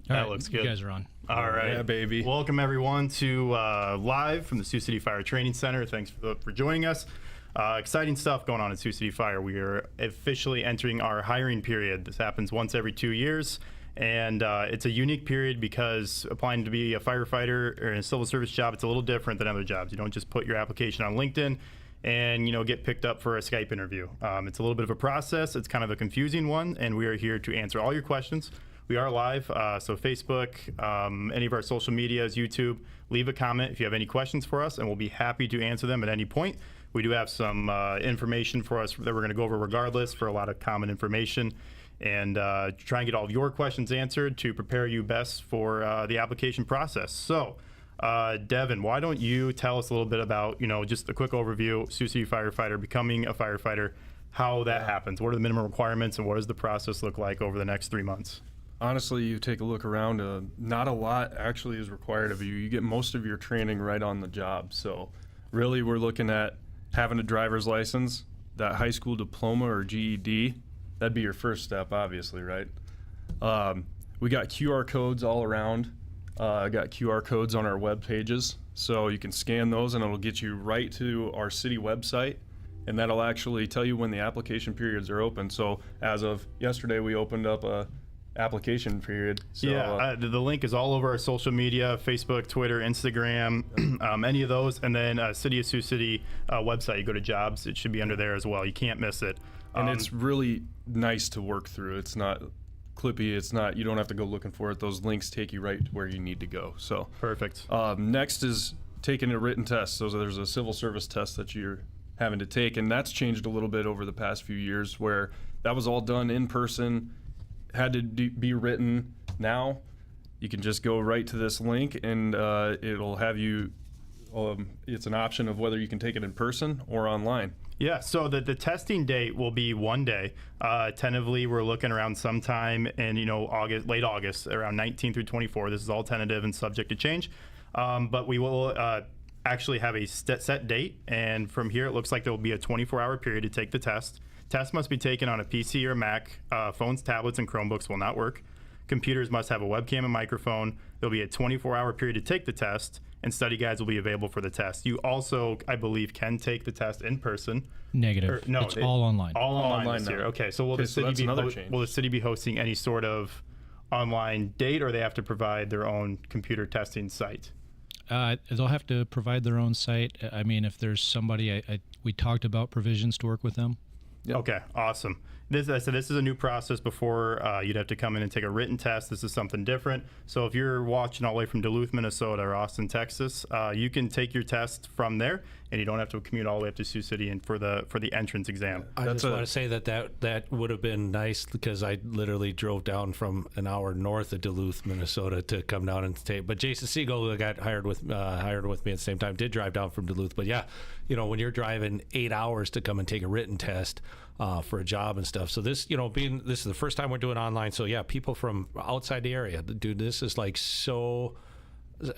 That looks good. You guys are on. All right. Yeah, baby. Welcome, everyone, to live from the Sioux City Fire Training Center. Thanks for joining us. Exciting stuff going on at Sioux City Fire. We are officially entering our hiring period. This happens once every 2 years. And it's a unique period because applying to be a firefighter or in a civil service job, it's a little different than other jobs. You don't just put your application on LinkedIn and get picked up for a Skype interview. It's a little bit of a process. It's kind of a confusing one, and we are here to answer all your questions. We are live, so Facebook, any of our social medias, YouTube, leave a comment if you have any questions for us, and we'll be happy to answer them at any point. We do have some information for us that we're going to go over regardless for a lot of common information, and try and get all of your questions answered to prepare you best for the application process. So, Devin, why don't you tell us a little bit about, just a quick overview, Sioux City firefighter, becoming a firefighter, how that happens, what are the minimum requirements, and what does the process look like over the next 3 months? Honestly, you take a look around, not a lot actually is required of you. You get most of your training right on the job. So really we're looking at having a driver's license, that high school diploma or GED. That'd be your first step, obviously, right? We got QR codes all around. I got QR codes on our web pages. So you can scan those and it'll get you right to our city website. And that'll actually tell you when the application periods are open. So as of yesterday, we opened up a application period. So, the link is all over our social media, Facebook, Twitter, Instagram, any of those, and then City of Sioux City website. You go to jobs, it should be under there as well. You can't miss it. And it's really nice to work through. It's not clippy. It's not, you don't have to go looking for it. Those links take you right to where you need to go. So perfect. Next is taking a written test. So there's a civil service test that you're having to take, and that's changed a little bit over the past few years where that was all done in person, had to be written. Now you can just go right to this link and it'll have you it's an option of whether you can take it in person or online. Yeah, so the testing date will be 1 day. Tentatively, we're looking around sometime in August, late August, around 19 through 24. This is all tentative and subject to change, but we will actually have a set date, and from here it looks like there will be a 24-hour period to take the test. Test must be taken on a PC or Mac. Phones, tablets, and Chromebooks will not work. Computers must have a webcam and microphone. There'll be a 24-hour period to take the test, and study guides will be available for the test. You also, I believe, can take the test in person. Negative. No, it's all online. All online this year. Okay, so will the city be hosting any sort of online date, or they have to provide their own computer testing site? They'll have to provide their own site. I mean, if there's somebody, we talked about provisions to work with them. Yep. Okay, awesome. This is a new process. Before you'd have to come in and take a written test. This is something different. So if you're watching all the way from Duluth, Minnesota, or Austin, Texas, you can take your test from there, and you don't have to commute all the way up to Sioux City and for the entrance exam. I just want to say that would have been nice because I literally drove down from an hour north of Duluth, Minnesota, to come down and take. But Jason Siegel, who got hired with me at the same time, did drive down from Duluth. But yeah, when you're driving 8 hours to come and take a written test for a job and stuff. So this, this is the first time we're doing online. So yeah, people from outside the area, dude, this is like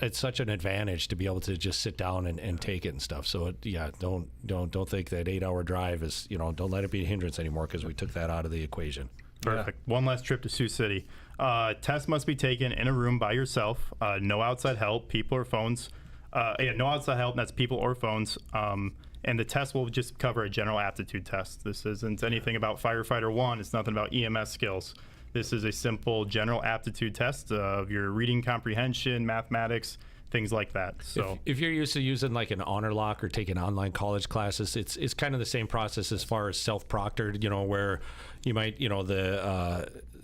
it's such an advantage to be able to just sit down and take it and stuff. So don't think that 8 hour drive is, don't let it be a hindrance anymore because we took that out of the equation. Perfect. Yeah. One last trip to Sioux City. Test must be taken in a room by yourself. No outside help, people or phones. No outside help, that's people or phones. And the test will just cover a general aptitude test. This isn't anything about Firefighter 1. It's nothing about EMS skills. This is a simple general aptitude test of your reading comprehension, mathematics, things like that. So if you're used to using like an honor lock or taking online college classes, it's kind of the same process as far as self-proctored, where you might,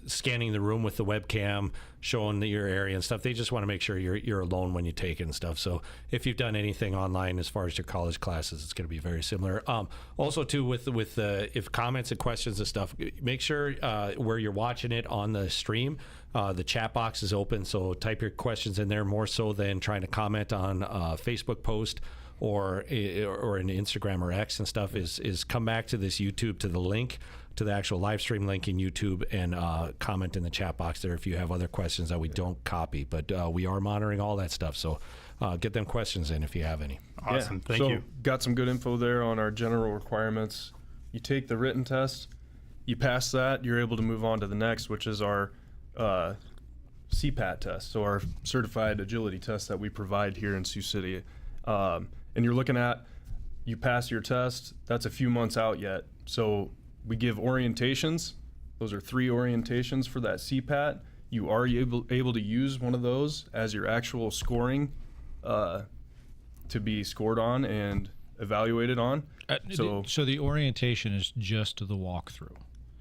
scanning the room with the webcam, showing your area and stuff. They just want to make sure you're alone when you take it and stuff. So if you've done anything online as far as your college classes, it's going to be very similar. Also too, with if comments and questions and stuff, make sure where you're watching it on the stream, the chat box is open. So type your questions in there more so than trying to comment on a Facebook post or an Instagram or X and stuff. Is come back to this YouTube, to the link, to the actual live stream link in YouTube, and comment in the chat box there if you have other questions that we don't copy. But we are monitoring all that stuff, so get them questions in if you have any. Awesome. Thank you. Got some good info there on our general requirements. You take the written test, you pass that, you're able to move on to the next, which is our CPAT test, so our certified agility test that we provide here in Sioux City. And you're looking at, you pass your test, that's a few months out yet. So we give orientations. Those are 3 orientations for that CPAT. You are able to use one of those as your actual scoring to be scored on and evaluated on. So the orientation is just the walkthrough.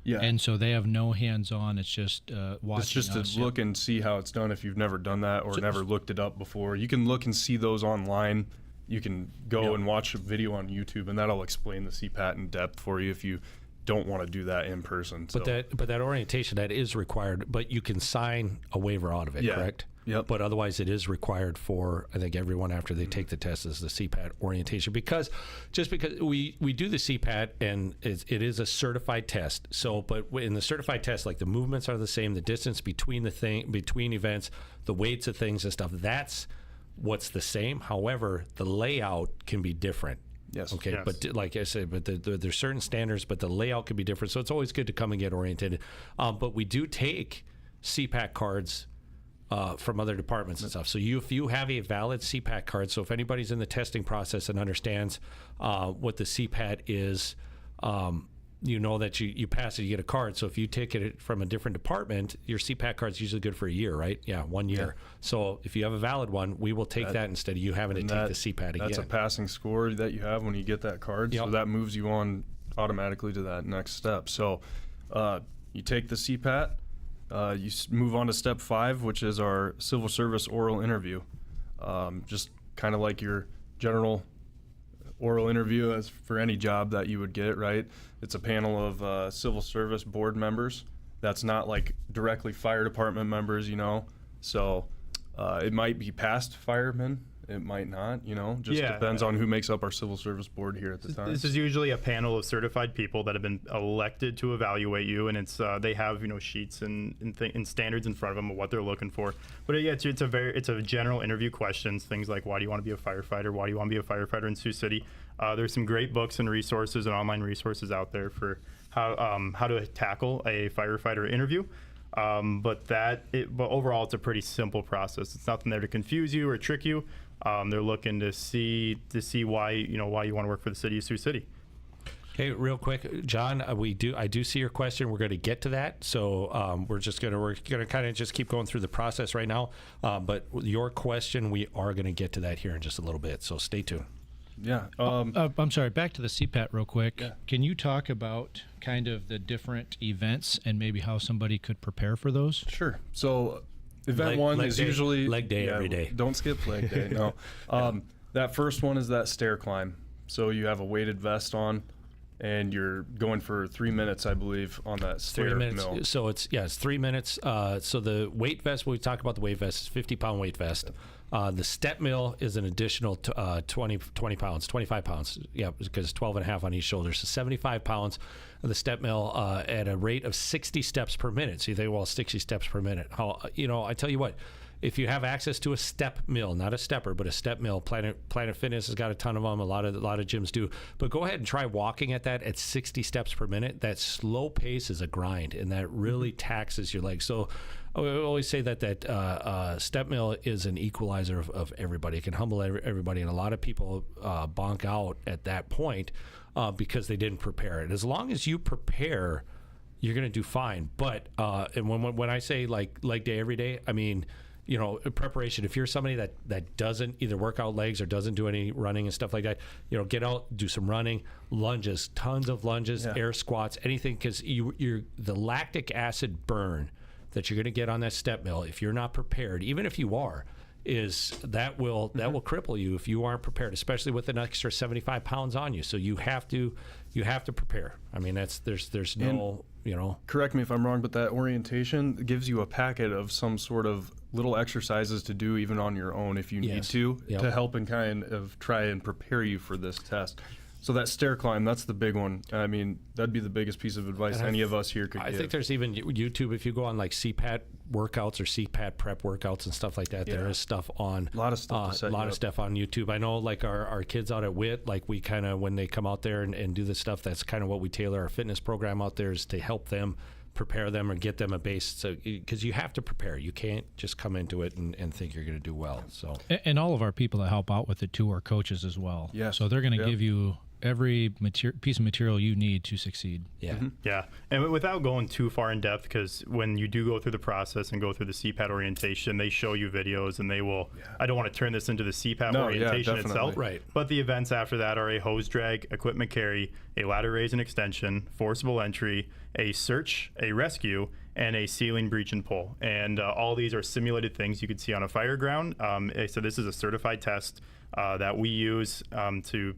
Yeah. And so they have no hands-on. It's just watching. It's just us. to look and see how it's done if you've never done that or never looked it up before. You can look and see those online. You can go and watch a video on YouTube, and that'll explain the CPAT in depth for you if you don't want to do that in person. So. But that orientation, that is required, but you can sign a waiver out of it, correct? Yep. But otherwise, it is required for, I think, everyone after they take the test is the CPAT orientation. Because we do the CPAT, and it is a certified test. So, but in the certified test, like the movements are the same, the distance between between events, the weights of things and stuff, that's what's the same. However, the layout can be different. Yes. Okay. Yes. But like I said, but there's certain standards, but the layout can be different. So it's always good to come and get oriented. But we do take CPAT cards from other departments and stuff. So if you have a valid CPAT card, so if anybody's in the testing process and understands what the CPAT is, you know that you pass it, you get a card. So if you take it from a different department, your CPAT card's usually good for a year, right? Yeah, 1 year. Yeah. So if you have a valid one, we will take that instead of you having to take the CPAT again. That's a passing score that you have when you get that card. Yep. So that moves you on automatically to that next step. So you take the CPAT, you move on to step 5, which is our civil service oral interview. Just kind of like your general oral interview as for any job that you would get, right? It's a panel of civil service board members. That's not like directly fire department members, So it might be past firemen. It might not, just depends on who makes up our civil service board here at the time. This is usually a panel of certified people that have been elected to evaluate you, and it's they have sheets and standards in front of them of what they're looking for. But it's a general interview questions, things like why do you want to be a firefighter? Why do you want to be a firefighter in Sioux City? There's some great books and resources and online resources out there for how to tackle a firefighter interview. But overall, it's a pretty simple process. It's nothing there to confuse you or trick you. They're looking to see why you want to work for the city of Sioux City. Hey, real quick, John, I do see your question. We're going to get to that. So we're going to kind of just keep going through the process right now. But your question, we are going to get to that here in just a little bit. So stay tuned. Yeah. I'm sorry, back to the CPAT real quick. Yeah. Can you talk about kind of the different events and maybe how somebody could prepare for those? Sure. So event one is day, usually leg day every day. Don't skip leg day. No. That first one is that stair climb. So you have a weighted vest on, and you're going for 3 minutes, I believe, on that stair 3 minutes. mill. So it's 3 minutes. So the weight vest, when we talk about the weight vest, is 50-pound weight vest. The step mill is an additional 20 pounds, 25 pounds. Yeah, because 12 and a half on each shoulder. So 75 pounds of the step mill at a rate of 60 steps per minute. So you think, well, 60 steps per minute. I tell you what, if you have access to a step mill, not a stepper, but a step mill, Planet Fitness has got a ton of them. A lot of gyms do. But go ahead and try walking at that at 60 steps per minute. That slow pace is a grind, and that really taxes your legs. So I always say that step mill is an equalizer of everybody. It can humble everybody, and a lot of people bonk out at that point because they didn't prepare it. As long as you prepare, you're going to do fine. But and when I say like leg day every day, I mean, preparation. If you're somebody that doesn't either work out legs or doesn't do any running and stuff like that, get out, do some running, lunges, tons of lunges, air squats, anything, because the lactic acid burn that you're going to get on that step mill, if you're not prepared, even if you are, that will cripple you if you aren't prepared, especially with an extra 75 pounds on you. So you have to prepare. I mean, there's no, Correct me if I'm wrong, but that orientation gives you a packet of some sort of little exercises to do even on your own if you need to help and kind of try and prepare you for this test. So that stair climb, that's the big one. I mean, that'd be the biggest piece of advice any of us here could give. I think there's even YouTube, if you go on like CPAT workouts or CPAT prep workouts and stuff like that, there is stuff on. A lot of stuff stuff on YouTube. I know like our kids out at WIT, like we kind of, when they come out there and do this stuff, that's kind of what we tailor our fitness program out there is to help them prepare them or get them a base. So because you have to prepare, you can't just come into it and think you're going to do well. So And all of our people that help out with it too are coaches as well. Yes. So they're going to Yep. give you every piece of material you need to succeed. yeah. Yeah, and without going too far in depth, because when you do go through the process and go through the CPAT orientation, they show you videos and they will. I don't want to turn this into the CPAT No, yeah, orientation definitely. itself, Right. But the events after that are a hose drag, equipment carry, a ladder raise and extension, forcible entry, a search, a rescue, and a ceiling breach and pull. And all these are simulated things you could see on a fire ground. So this is a certified test that we use to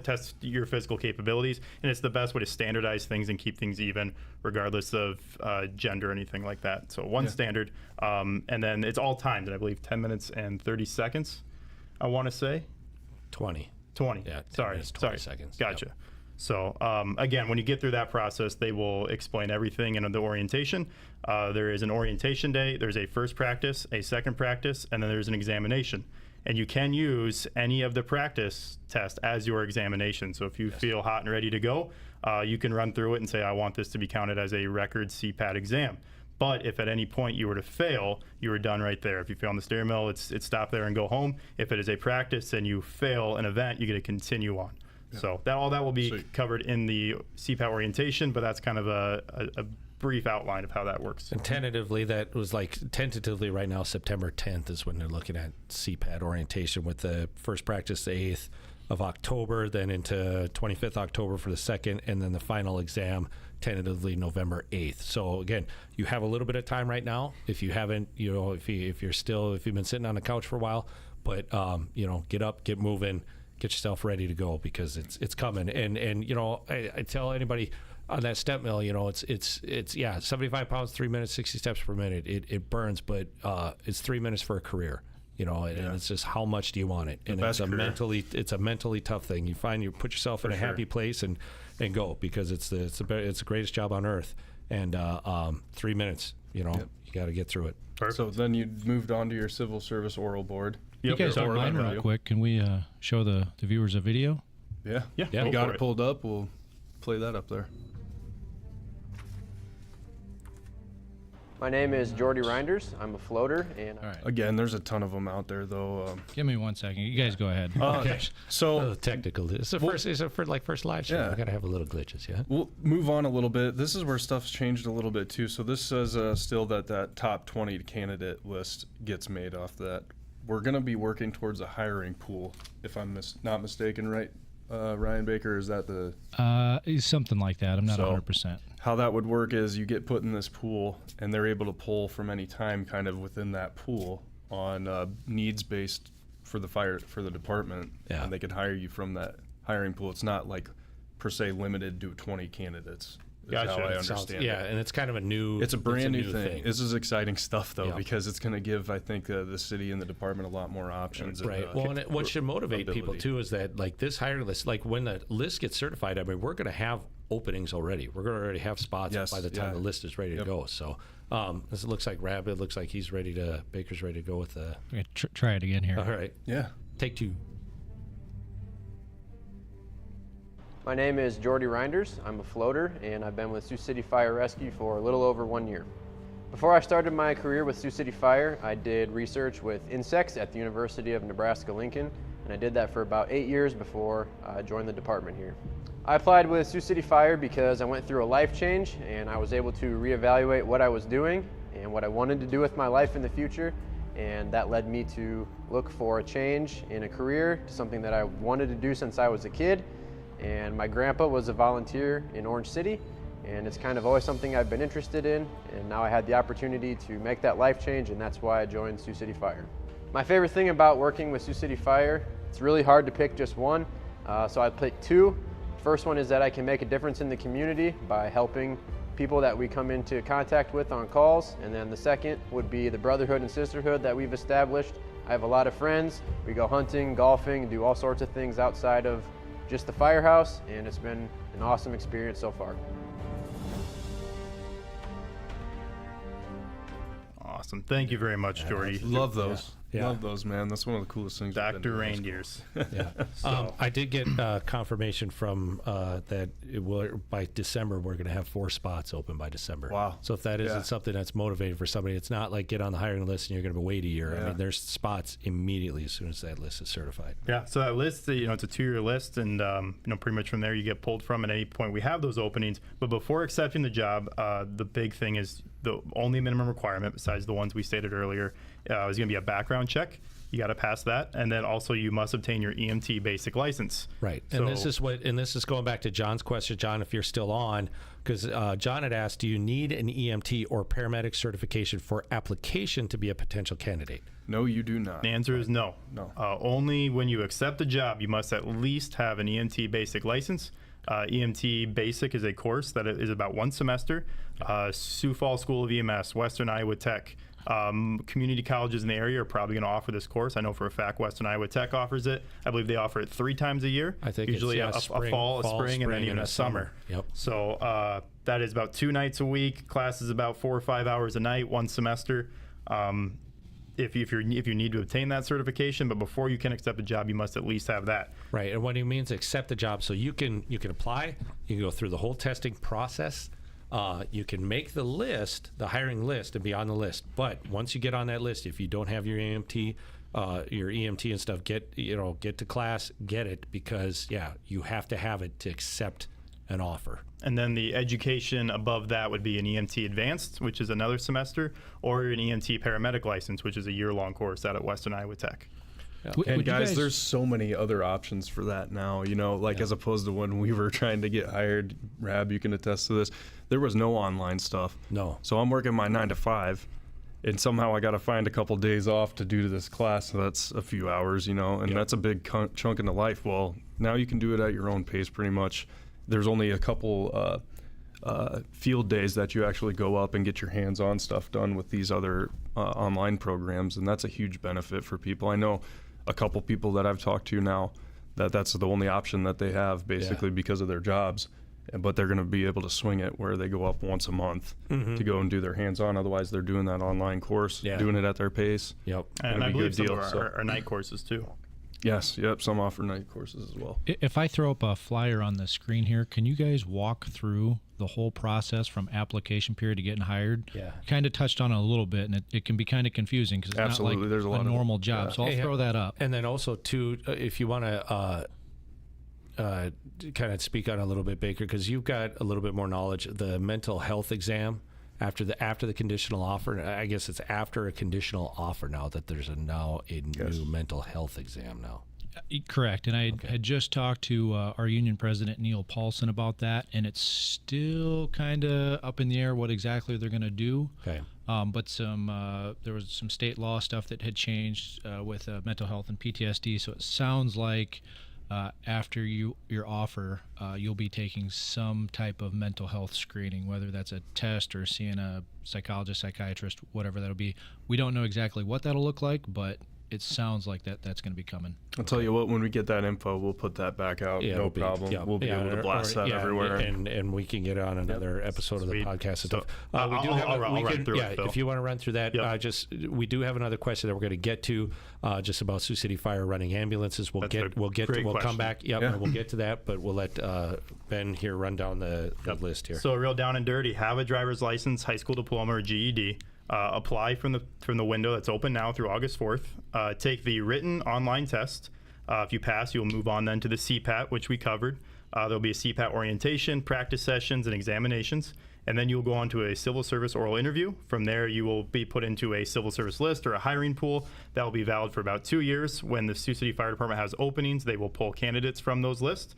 test your physical capabilities, and it's the best way to standardize things and keep things even, regardless of gender or anything like that. So one standard, and then it's all timed, and I believe 10 minutes and 30 seconds. I want to say 20. 20. Yeah, 10 sorry, minutes, 20 sorry. seconds. Gotcha. Yep. So again, when you get through that process, they will explain everything in the orientation. There is an orientation day, there's a first practice, a second practice, and then there's an examination. And you can use any of the practice tests as your examination. So if you feel hot and ready to go, you can run through it and say, I want this to be counted as a record CPAT exam. But if at any point you were to fail, you were done right there. If you fail on the stair mill, it's stop there and go home. If it is a practice and you fail an event, you get to continue on. So all that will be Sweet. covered in the CPAT orientation, but that's kind of a brief outline of how that works. And tentatively right now, September 10th is when they're looking at CPAT orientation, with the first practice the 8th of October, then into 25th October for the second, and then the final exam tentatively November 8th. So again, you have a little bit of time right now. If you haven't, if you've been sitting on the couch for a while, but get up, get moving, get yourself ready to go, because it's coming. And I tell anybody on that step mill, it's 75 pounds, 3 minutes, 60 steps per minute. It burns, but it's 3 minutes for a career. And it's just how much do you want it? And it's a mentally tough thing. You put yourself in a happy place and go, because it's the greatest job on earth. And 3 minutes, you got to get through it. Perfect. So then you moved on to your civil service oral board. You guys Yep. don't mind real Overview. quick? Can we show the viewers a video? Yeah. Yeah, Yeah. We go got for it pulled up. We'll play that up there. My name is Jordy Reinders. I'm a floater, and All right. Again, there's a ton of them out there, though. Give me 1 second. You guys go ahead. So Technical. It's the first live show. Yeah. We got to have a little glitches, yeah. we'll move on a little bit. This is where stuff's changed a little bit, too. So this says still that top 20 candidate list gets made off that. We're going to be working towards a hiring pool, if I'm not mistaken, right? Ryan Baker, is that the... Something like that. I'm not So- 100%. How that would work is you get put in this pool, and they're able to pull from any time kind of within that pool on needs based for the department. Yeah. And they could hire you from that hiring pool. It's not like per se limited to 20 candidates. Is Gotcha. how I It understand Yeah, it. and it's kind of a new. It's a brand new thing. thing. This is exciting stuff, though, Yeah. because it's going to give, I think, the city and the department a lot more options. Right. And, Well, and what should motivate people ability. too is that, like, this hiring list, like when the list gets certified, I mean, we're going to have openings already. We're going to already have spots Yes, by the time yeah. the list is ready to Yep. go. So this looks like Rabbit. Looks like Baker's ready to go with the. Okay, try it again here. All right. Yeah. Take two. my name is Jordy Reinders. I'm a floater, and I've been with Sioux City Fire Rescue for a little over 1 year. Before I started my career with Sioux City Fire, I did research with insects at the University of Nebraska-Lincoln, and I did that for about 8 years before I joined the department here. I applied with Sioux City Fire because I went through a life change, and I was able to reevaluate what I was doing and what I wanted to do with my life in the future, and that led me to look for a change in a career, to something that I wanted to do since I was a kid. And my grandpa was a volunteer in Orange City, and it's kind of always something I've been interested in, and now I had the opportunity to make that life change, and that's why I joined Sioux City Fire. My favorite thing about working with Sioux City Fire, it's really hard to pick just one, so I picked two. First one is that I can make a difference in the community by helping people that we come into contact with on calls, and then the second would be the brotherhood and sisterhood that we've established. I have a lot of friends. We go hunting, golfing, do all sorts of things outside of just the firehouse, and it's been an awesome experience so far. Awesome. Thank you very much, Jordy. Love those. Yeah. Love those, man. That's one of the coolest things. I've been Dr. to high school. Reindeers. Yeah. I did get confirmation from that by December we're going to have 4 spots open by December. Wow. So if that isn't Yeah. something that's motivating for somebody, it's not like get on the hiring list and you're going to wait a year. I Yeah. mean, there's spots immediately as soon as that list is certified. Yeah, so that list, it's a 2-year list, and pretty much from there you get pulled from at any point we have those openings. But before accepting the job, the big thing is the only minimum requirement, besides the ones we stated earlier, is going to be a background check. You got to pass that, and then also you must obtain your EMT basic license. Right, So, and this is going back to John's question, John, if you're still on, because John had asked, do you need an EMT or paramedic certification for application to be a potential candidate? No, you do not. the answer is no. No. Only when you accept the job, you must at least have an EMT basic license. EMT Basic is a course that is about 1 semester. Sioux Falls School of EMS, Western Iowa Tech, community colleges in the area are probably going to offer this course. I know for a fact Western Iowa Tech offers it. I believe they offer it 3 times a year. I think usually it's, a fall, a spring, and then even a summer. Yep. So that is about 2 nights a week. Class is about 4 or 5 hours a night, 1 semester. If you need to obtain that certification, but before you can accept a job, you must at least have that. Right, and what he means accept the job, so you can apply, you can go through the whole testing process, you can make the list, the hiring list, and be on the list. But once you get on that list, if you don't have your EMT and stuff, get to class, get it, because you have to have it to accept an offer. And then the education above that would be an EMT Advanced, which is another semester, or an EMT Paramedic License, which is a year-long course out at Western Iowa Tech. And guys, there's so many other options for that now, as opposed to when we were trying to get hired. Rab, you can attest to this. There was no online stuff. No. So I'm working my 9 to 5, and somehow I got to find a couple days off to do this class. So that's a few hours, and that's a big chunk into life. Well, now you can do it at your own pace pretty much. There's only a couple field days that you actually go up and get your hands-on stuff done with these other online programs, and that's a huge benefit for people. I know a couple people that I've talked to now that's the only option that they have, basically, because of their jobs. But they're going to be able to swing it where they go up once a month to go and do their hands-on. Otherwise, they're doing that online course, doing it at their pace. Yep. And I be a believe good some deal, of our night courses too. Yes, yep, some offer night courses as well. If I throw up a flyer on the screen here, can you guys walk through the whole process from application period to getting hired? Yeah. Kind of touched on it a little bit, and it can be kind of confusing because it's Absolutely, not like there's a lot of it. normal job. Yeah. So I'll throw that up. And then also, too, if you want to kind of speak on it a little bit, Baker, because you've got a little bit more knowledge, the mental health exam after the conditional offer. I guess it's after a conditional offer now that there's now a new mental health exam now. Correct. And I had just talked to our union president, Neil Paulson, about that, and it's still kind of up in the air what exactly they're going to do. Okay. But there was some state law stuff that had changed with mental health and PTSD. So it sounds like after your offer, you'll be taking some type of mental health screening, whether that's a test or seeing a psychologist, psychiatrist, whatever that'll be. We don't know exactly what that'll look like, but it sounds like that's going to be coming. I'll tell you what, when we get that info, we'll put that back out. No problem. We'll be able to blast that everywhere. And we can get on another episode of the podcast. And So, stuff. We do have I'll run through it, Phil. if you want to run through that, we do have another question that we're going to get to, just about Sioux City Fire running ambulances. We'll Great come question. back. We'll get to that, but we'll let Ben here run down the list here. So real down and dirty, have a driver's license, high school diploma, or GED. Apply from the window that's open now through August 4th. Take the written online test. If you pass, you'll move on then to the CPAT, which we covered. There'll be a CPAT orientation, practice sessions, and examinations. And then you'll go on to a civil service oral interview. From there, you will be put into a civil service list or a hiring pool that will be valid for about 2 years. When the Sioux City Fire Department has openings, they will pull candidates from those lists.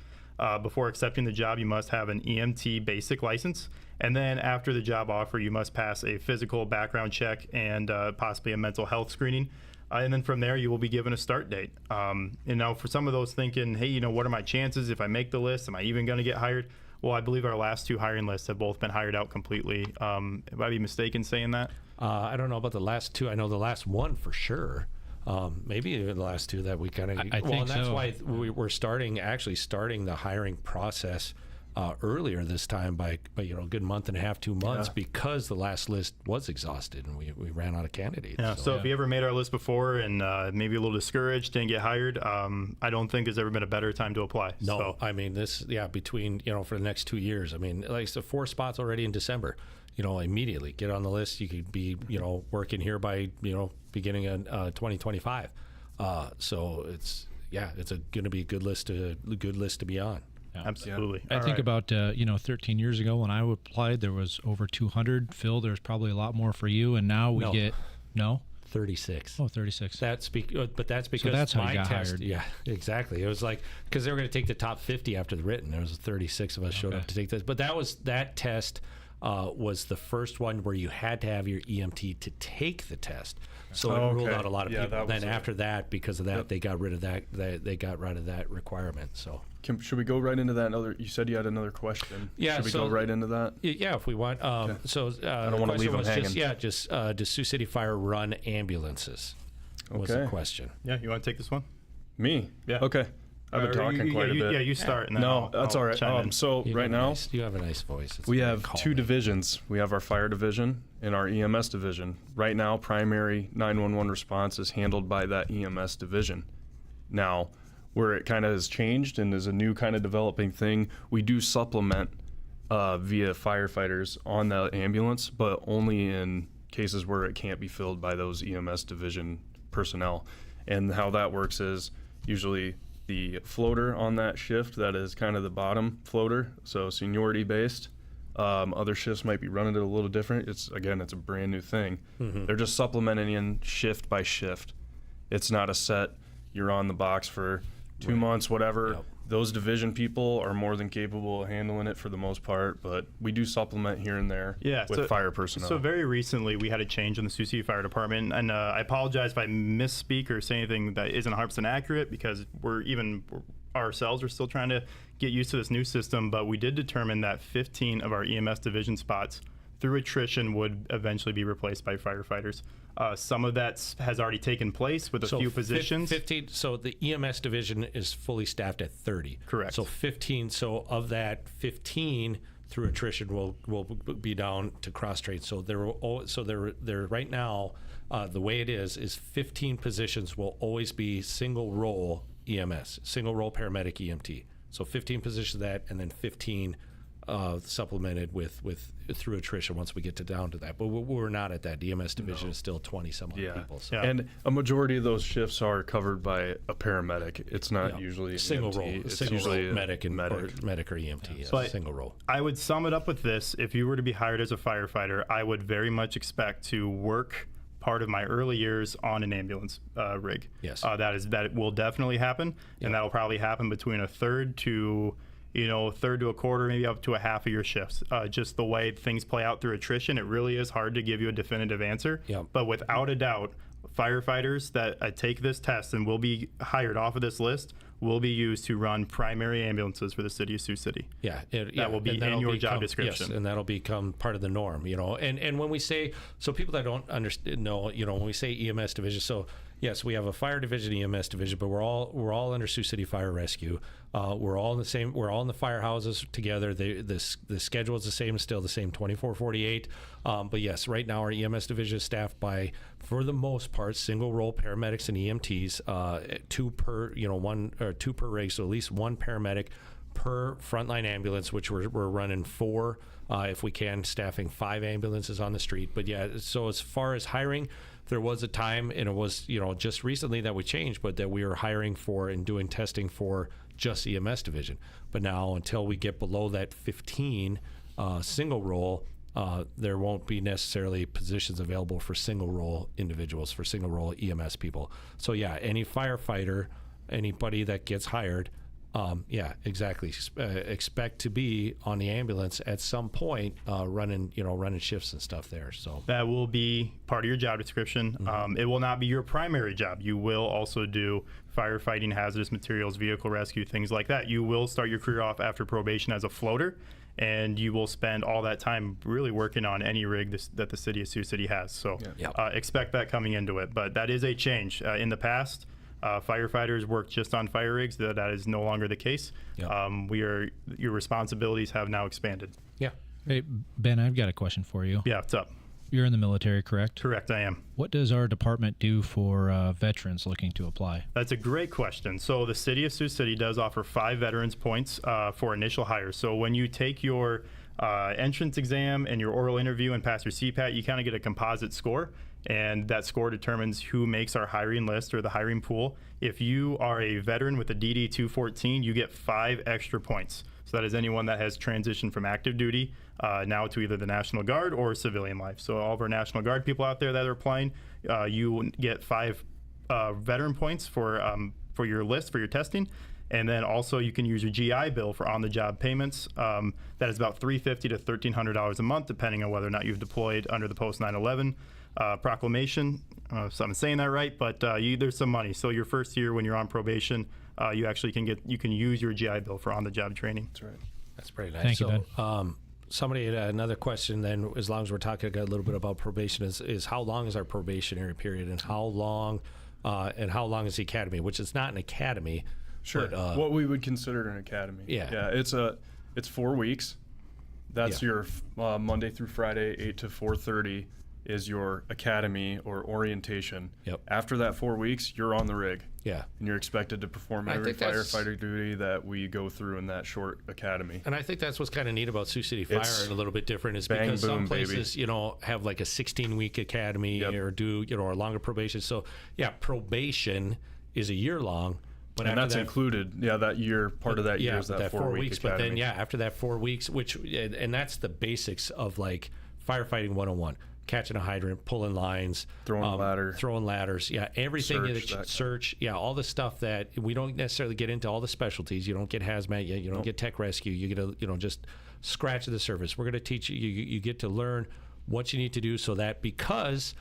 Before accepting the job, you must have an EMT basic license. And then after the job offer, you must pass a physical background check and possibly a mental health screening. And then from there, you will be given a start date. And now for some of those thinking, hey, what are my chances if I make the list? Am I even going to get hired? Well, I believe our last 2 hiring lists have both been hired out completely. Would I be mistaken saying that? I don't know about the last 2. I know the last one for sure. Maybe even the last 2 that we kind of. I think and that's so. why we're starting the hiring process earlier this time by a good month and a half, 2 months, because the last list was exhausted and we ran out of candidates. Yeah. So if you ever made our list before and maybe a little discouraged, didn't get hired, I don't think there's ever been a better time to apply. No, So, I mean between for the next 2 years. I mean, like the 4 spots already in December. Immediately get on the list. You could be working here by beginning of 2025. So it's going to be a good list to be on. Yeah. absolutely. I All think right. about 13 years ago when I applied, there was over 200. Phil, there's probably a lot more for you, and now we No. get 36. 36. That's but that's because that's how you my got test. hired. Yeah, exactly. It was like because they were going to take the top 50 after the written. There was 36 of us showed up to take this, but that test was the first one where you had to have your EMT to take the test. So it ruled Okay. out a lot of Yeah, people. that was Then it. after that, because of that, they got rid of that. They got rid of that requirement. So Should we go right into that? You said you had another question. Yeah, Should we so- go right into that? yeah, if we want. So I don't wanna leave them hanging. does Sioux City Fire run ambulances? Was the Okay. question. Yeah, you want to take this one? Me? Yeah. Okay. I've been Or talking quite a bit. Yeah, you start. And then No, that's I'll all right. chime in. So You right have a now, nice- you have a nice voice. It's we very have two calming. divisions. We have our fire division and our EMS division. Right now, primary 911 response is handled by that EMS division. Now, where it kind of has changed and is a new kind of developing thing, we do supplement via firefighters on the ambulance, but only in cases where it can't be filled by those EMS division personnel. And how that works is usually the floater on that shift, that is kind of the bottom floater, so seniority based. Other shifts might be running it a little different. It's a brand new thing. They're just supplementing in shift by shift. It's not a set, you're on the box for 2 months, whatever. Yep. Those division people are more than capable of handling it for the most part, but we do supplement here and there with fire personnel. So very recently, we had a change in the Sioux City Fire Department, and I apologize if I misspeak or say anything that isn't 100% accurate, because ourselves are still trying to get used to this new system, but we did determine that 15 of our EMS division spots through attrition would eventually be replaced by firefighters. Some of that has already taken place with a few positions. 15. So the EMS division is fully staffed at 30. Correct. So 15. So of that, 15 through attrition will be down to cross train. So there right now, the way it is 15 positions will always be single role EMS, single role paramedic EMT. So 15 positions of that, and then 15 supplemented with through attrition once we get down to that. But we're not at that. The EMS division is still 20 some odd people. So. Yeah. And a majority of those shifts are covered by a paramedic. It's not Yeah. usually an single EMT. role, It's single usually role a medic and medic or EMT. Yeah. But- Single role. I would sum it up with this: if you were to be hired as a firefighter, I would very much expect to work part of my early years on an ambulance rig. Yes. That will definitely happen, and that will probably happen between a third to a quarter, maybe up to a half of your shifts. Just the way things play out through attrition, it really is hard to give you a definitive answer. Yep. But without a doubt, firefighters that take this test and will be hired off of this list will be used to run primary ambulances for the city of Sioux City. Yeah, That will be and that'll in your job become- description. Yes, and that'll become part of the norm, And when we say, so people that don't understand know, when we say EMS division, so yes, we have a fire division, EMS division, but we're all under Sioux City Fire Rescue. We're all in the same. We're all in the firehouses together. The schedule is the same, still the same, 24/48. But yes, right now our EMS division is staffed by, for the most part, single role paramedics and EMTs, 2 per rig, so at least 1 paramedic per frontline ambulance, which we're running 4, if we can, staffing 5 ambulances on the street. But yeah, so as far as hiring, there was a time, and it was just recently that we changed, but that we were hiring for and doing testing for just EMS division. But now, until we get below that 15 single role, there won't be necessarily positions available for single role individuals, for single role EMS people. So yeah, any firefighter, anybody that gets hired, yeah, exactly. Expect to be on the ambulance at some point, running shifts and stuff there. So That will be part of your job description. It will not be your primary job. You will also do firefighting, hazardous materials, vehicle rescue, things like that. You will start your career off after probation as a floater, and you will spend all that time really working on any rig that the city of Sioux City has. So Yep. expect that coming into it. But that is a change. In the past, Firefighters work just on fire rigs. That is no longer the case. Yep. Your responsibilities have now expanded. Yeah. Hey, Ben, I've got a question for you. Yeah, what's up? You're in the military, correct? Correct, I am. What does our department do for veterans looking to apply? That's a great question. So the city of Sioux City does offer 5 veterans points for initial hire. So when you take your entrance exam and your oral interview and pass your CPAT, you kind of get a composite score, and that score determines who makes our hiring list or the hiring pool. If you are a veteran with a DD 214, you get 5 extra points. So that is anyone that has transitioned from active duty now to either the National Guard or civilian life. So all of our National Guard people out there that are applying, you get 5 veteran points for your list for your testing. And then also you can use your GI Bill for on-the-job payments. That is about $350 to $1,300 a month, depending on whether or not you've deployed under the post 9/11 proclamation. So I'm saying that right, but there's some money. So your first year when you're on probation, you actually can use your GI Bill for on-the-job training. That's right. That's pretty nice. Thank you, Ben. So, somebody had another question then, as long as we're talking a little bit about probation, is how long is our probationary period, and how long is the academy, which is not an academy. Sure. But, what we would consider an academy. Yeah. Yeah. It's 4 weeks. That's Yeah. your Monday through Friday, 8 to 4:30 is your academy or orientation. Yep. After that 4 weeks, you're on the rig. Yeah. And you're expected to perform I every think that's- firefighter duty that we go through in that short academy. And I think that's what's kind of neat about Sioux City Fire It's and a little bit different is bang, because some boom, baby. places, have like a 16-week academy Yep. or do, a longer probation. So, yeah, probation is a year long. But And after that's that, included. Yeah, that year, part of that year is that 4 week weeks. academy. But then, after that 4 weeks, and that's the basics of like firefighting 101. Catching a hydrant, pulling lines, Throwing a ladder. throwing ladders, everything Search, all the stuff that we don't necessarily get into, all the specialties. You don't get hazmat yet, you don't get tech rescue. You get just scratch the surface. We're going to teach you. You get to learn what you need to do so that because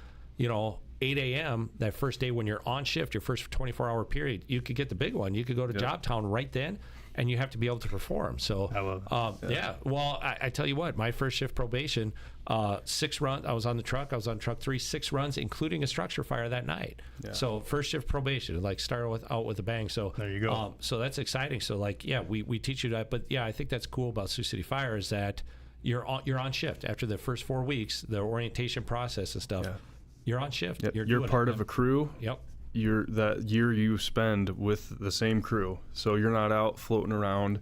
8 a.m. that first day when you're on shift, your first 24-hour period, you could get the big one. You could go to Job Town right then, and you have to be able to perform. So, I love it. yeah. Well, I tell you what, my first shift probation, 6 runs. I was on the truck. I was on truck 3, 6 runs, including a structure fire that night. Yeah. So first shift probation, like started out with a bang. So There you go. So that's exciting. So we teach you that. But yeah, I think that's cool about Sioux City Fire is that you're on shift after the first 4 weeks, the orientation process and stuff. Yeah. You're on shift. Yep. You're doing part it. of a crew. Yep. That year you spend with the same crew, so you're not out floating around.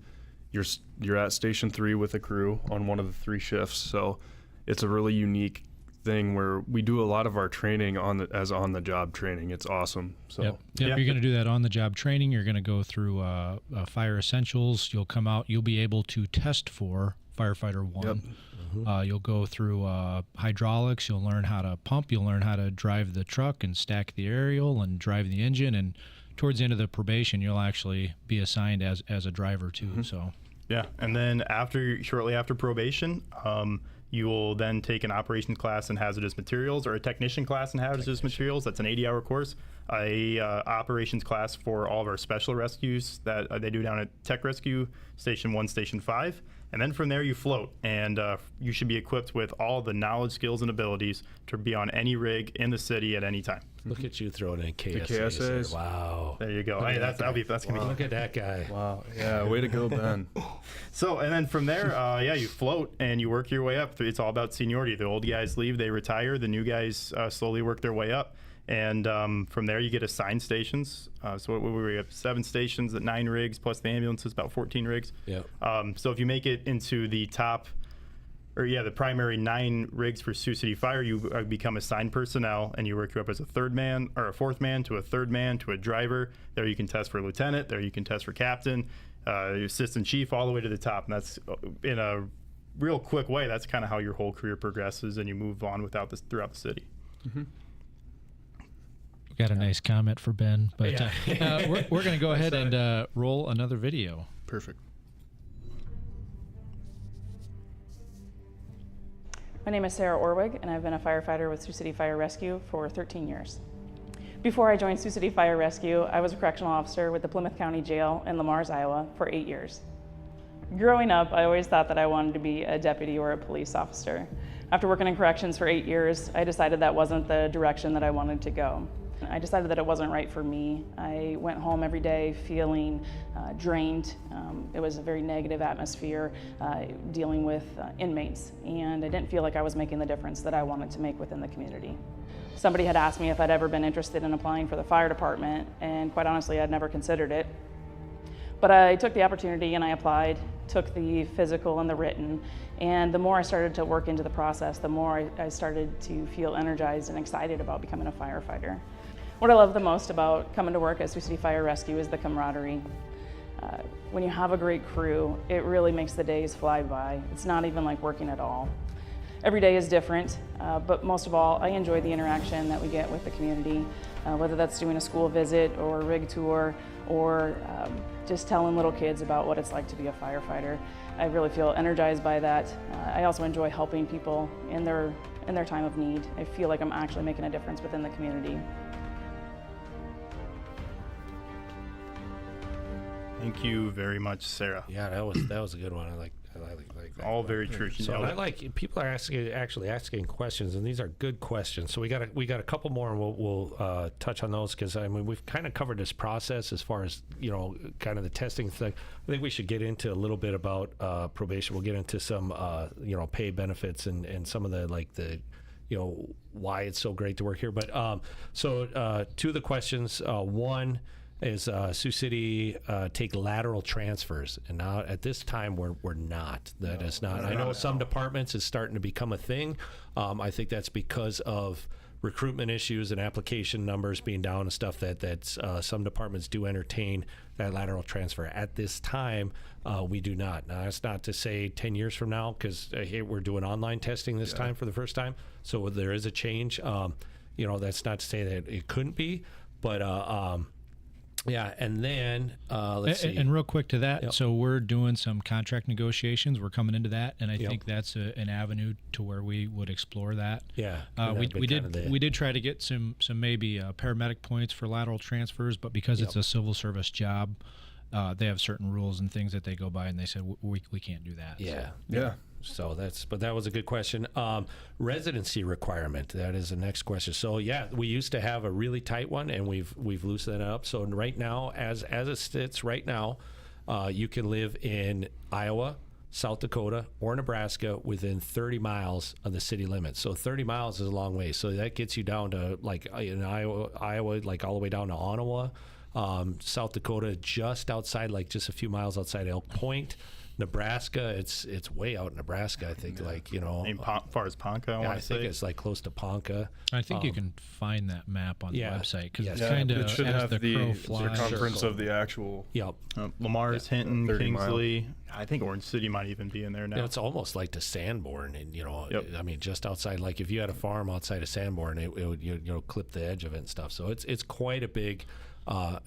You're at Station 3 with a crew on one of the 3 shifts. So it's a really unique thing where we do a lot of our training on the job training. It's awesome. So Yep. Yeah. You're going to do that on the job training. You're going to go through fire essentials. You'll come out. You'll be able to test for firefighter 1. Yep. You'll go through hydraulics. You'll learn how to pump. You'll learn how to drive the truck and stack the aerial and drive the engine. And towards the end of the probation, you'll actually be assigned as a driver too. So Yeah, and then shortly after probation, you will then take an operations class in hazardous materials or a technician class in hazardous materials. That's an 80-hour course. A operations class for all of our special rescues that they do down at Tech Rescue Station 1, Station 5. And then from there you float, and you should be equipped with all the knowledge, skills, and abilities to be on any rig in the city at any time. Look at you throwing in KSAs. KSAs. There. Wow. There you go. Hey, that's gonna be. Look at that guy. wow, yeah, way to go, Ben. So, and then from there, you float and you work your way up. It's all about seniority. The old guys leave, they retire. The new guys slowly work their way up. And from there, you get assigned stations. So we have 7 stations at 9 rigs, plus the ambulances, about 14 rigs. Yep. So if you make it into the the primary 9 rigs for Sioux City Fire, you become assigned personnel, and you work your up as a 3rd man or a 4th man to a 3rd man to a driver. There you can test for lieutenant. There you can test for captain, assistant chief, all the way to the top. And that's in a real quick way. That's kind of how your whole career progresses, and you move on throughout the city. Mm-hmm. got a nice comment for Ben, but Yeah. we're going to go ahead and roll another video. Perfect. My name is Sarah Orwig, and I've been a firefighter with Sioux City Fire Rescue for 13 years. Before I joined Sioux City Fire Rescue, I was a correctional officer with the Plymouth County Jail in Lamars, Iowa for 8 years. Growing up, I always thought that I wanted to be a deputy or a police officer. After working in corrections for 8 years, I decided that wasn't the direction that I wanted to go. I decided that it wasn't right for me. I went home every day feeling drained. It was a very negative atmosphere dealing with inmates, and I didn't feel like I was making the difference that I wanted to make within the community. Somebody had asked me if I'd ever been interested in applying for the fire department, and quite honestly, I'd never considered it. But I took the opportunity and I applied, took the physical and the written, and the more I started to work into the process, the more I started to feel energized and excited about becoming a firefighter. What I love the most about coming to work at Sioux City Fire Rescue is the camaraderie. When you have a great crew, it really makes the days fly by. It's not even like working at all. Every day is different, but most of all, I enjoy the interaction that we get with the community, whether that's doing a school visit or a rig tour or just telling little kids about what it's like to be a firefighter. I really feel energized by that. I also enjoy helping people in their time of need. I feel like I'm actually making a difference within the community. Thank you very much, Sarah. Yeah, that was a good one. I like that. All very true. She So nailed I it. like people are actually asking questions, and these are good questions. So we got a couple more, and we'll touch on those because I mean we've kind of covered this process as far as kind of the testing thing. I think we should get into a little bit about probation. We'll get into some pay benefits and some of the why it's so great to work here. But two of the questions. One is Sioux City take lateral transfers, and now at this time we're not. That is not. I know some departments is starting to become a thing. I think that's because of recruitment issues and application numbers being down and stuff. That some departments do entertain that lateral transfer. At this time, we do not. Now that's not to say 10 years from now, because we're doing online testing this time for the first time. So there is a change. That's not to say that it couldn't be, but. Yeah, and then let's see. And real quick to that, Yep. so we're doing some contract negotiations. We're coming into that, and I Yep. think that's an avenue to where we would explore that. Yeah, We did try to get some maybe paramedic points for lateral transfers, but because it's a civil service job, they have certain rules and things that they go by, and they said we can't do that. Yeah, Yeah. So that was a good question. Residency requirement. That is the next question. So yeah, we used to have a really tight one, and we've loosened that up. So right now, as it sits right now, you can live in Iowa, South Dakota, or Nebraska within 30 miles of the city limits. So 30 miles is a long way. So that gets you down to like in Iowa, like all the way down to Ottawa. South Dakota, just outside, like just a few miles outside Elk Point. Nebraska, it's way out in Nebraska. I think Far as Ponca, I I want to think say. it's like close to Ponca. I think you can find that map on yeah. the website because Yes. it's kind of it should as have the the crow flies. circumference of the actual. Yep. Lamar's, Hinton, 30 miles. Kingsley. I think Orange City might even be in there now. It's almost like to Sanborn, and Yep. I mean, just outside. Like if you had a farm outside of Sanborn, it would clip the edge of it and stuff. So it's quite a big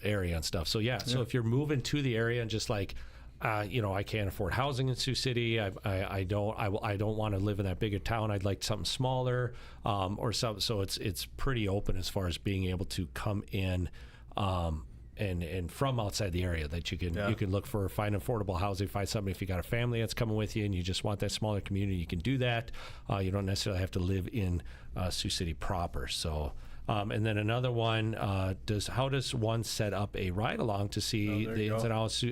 area and stuff. So yeah. So if you're moving to the area and just like. I can't afford housing in Sioux City. I don't want to live in that big a town. I'd like something smaller, or something. So it's pretty open as far as being able to come in, and from outside the area that you can look for, find affordable housing, find something. If you got a family that's coming with you and you just want that smaller community, you can do that. You don't necessarily have to live in Sioux City proper. So. And then another one, how does one set up a ride along to see the ins and outs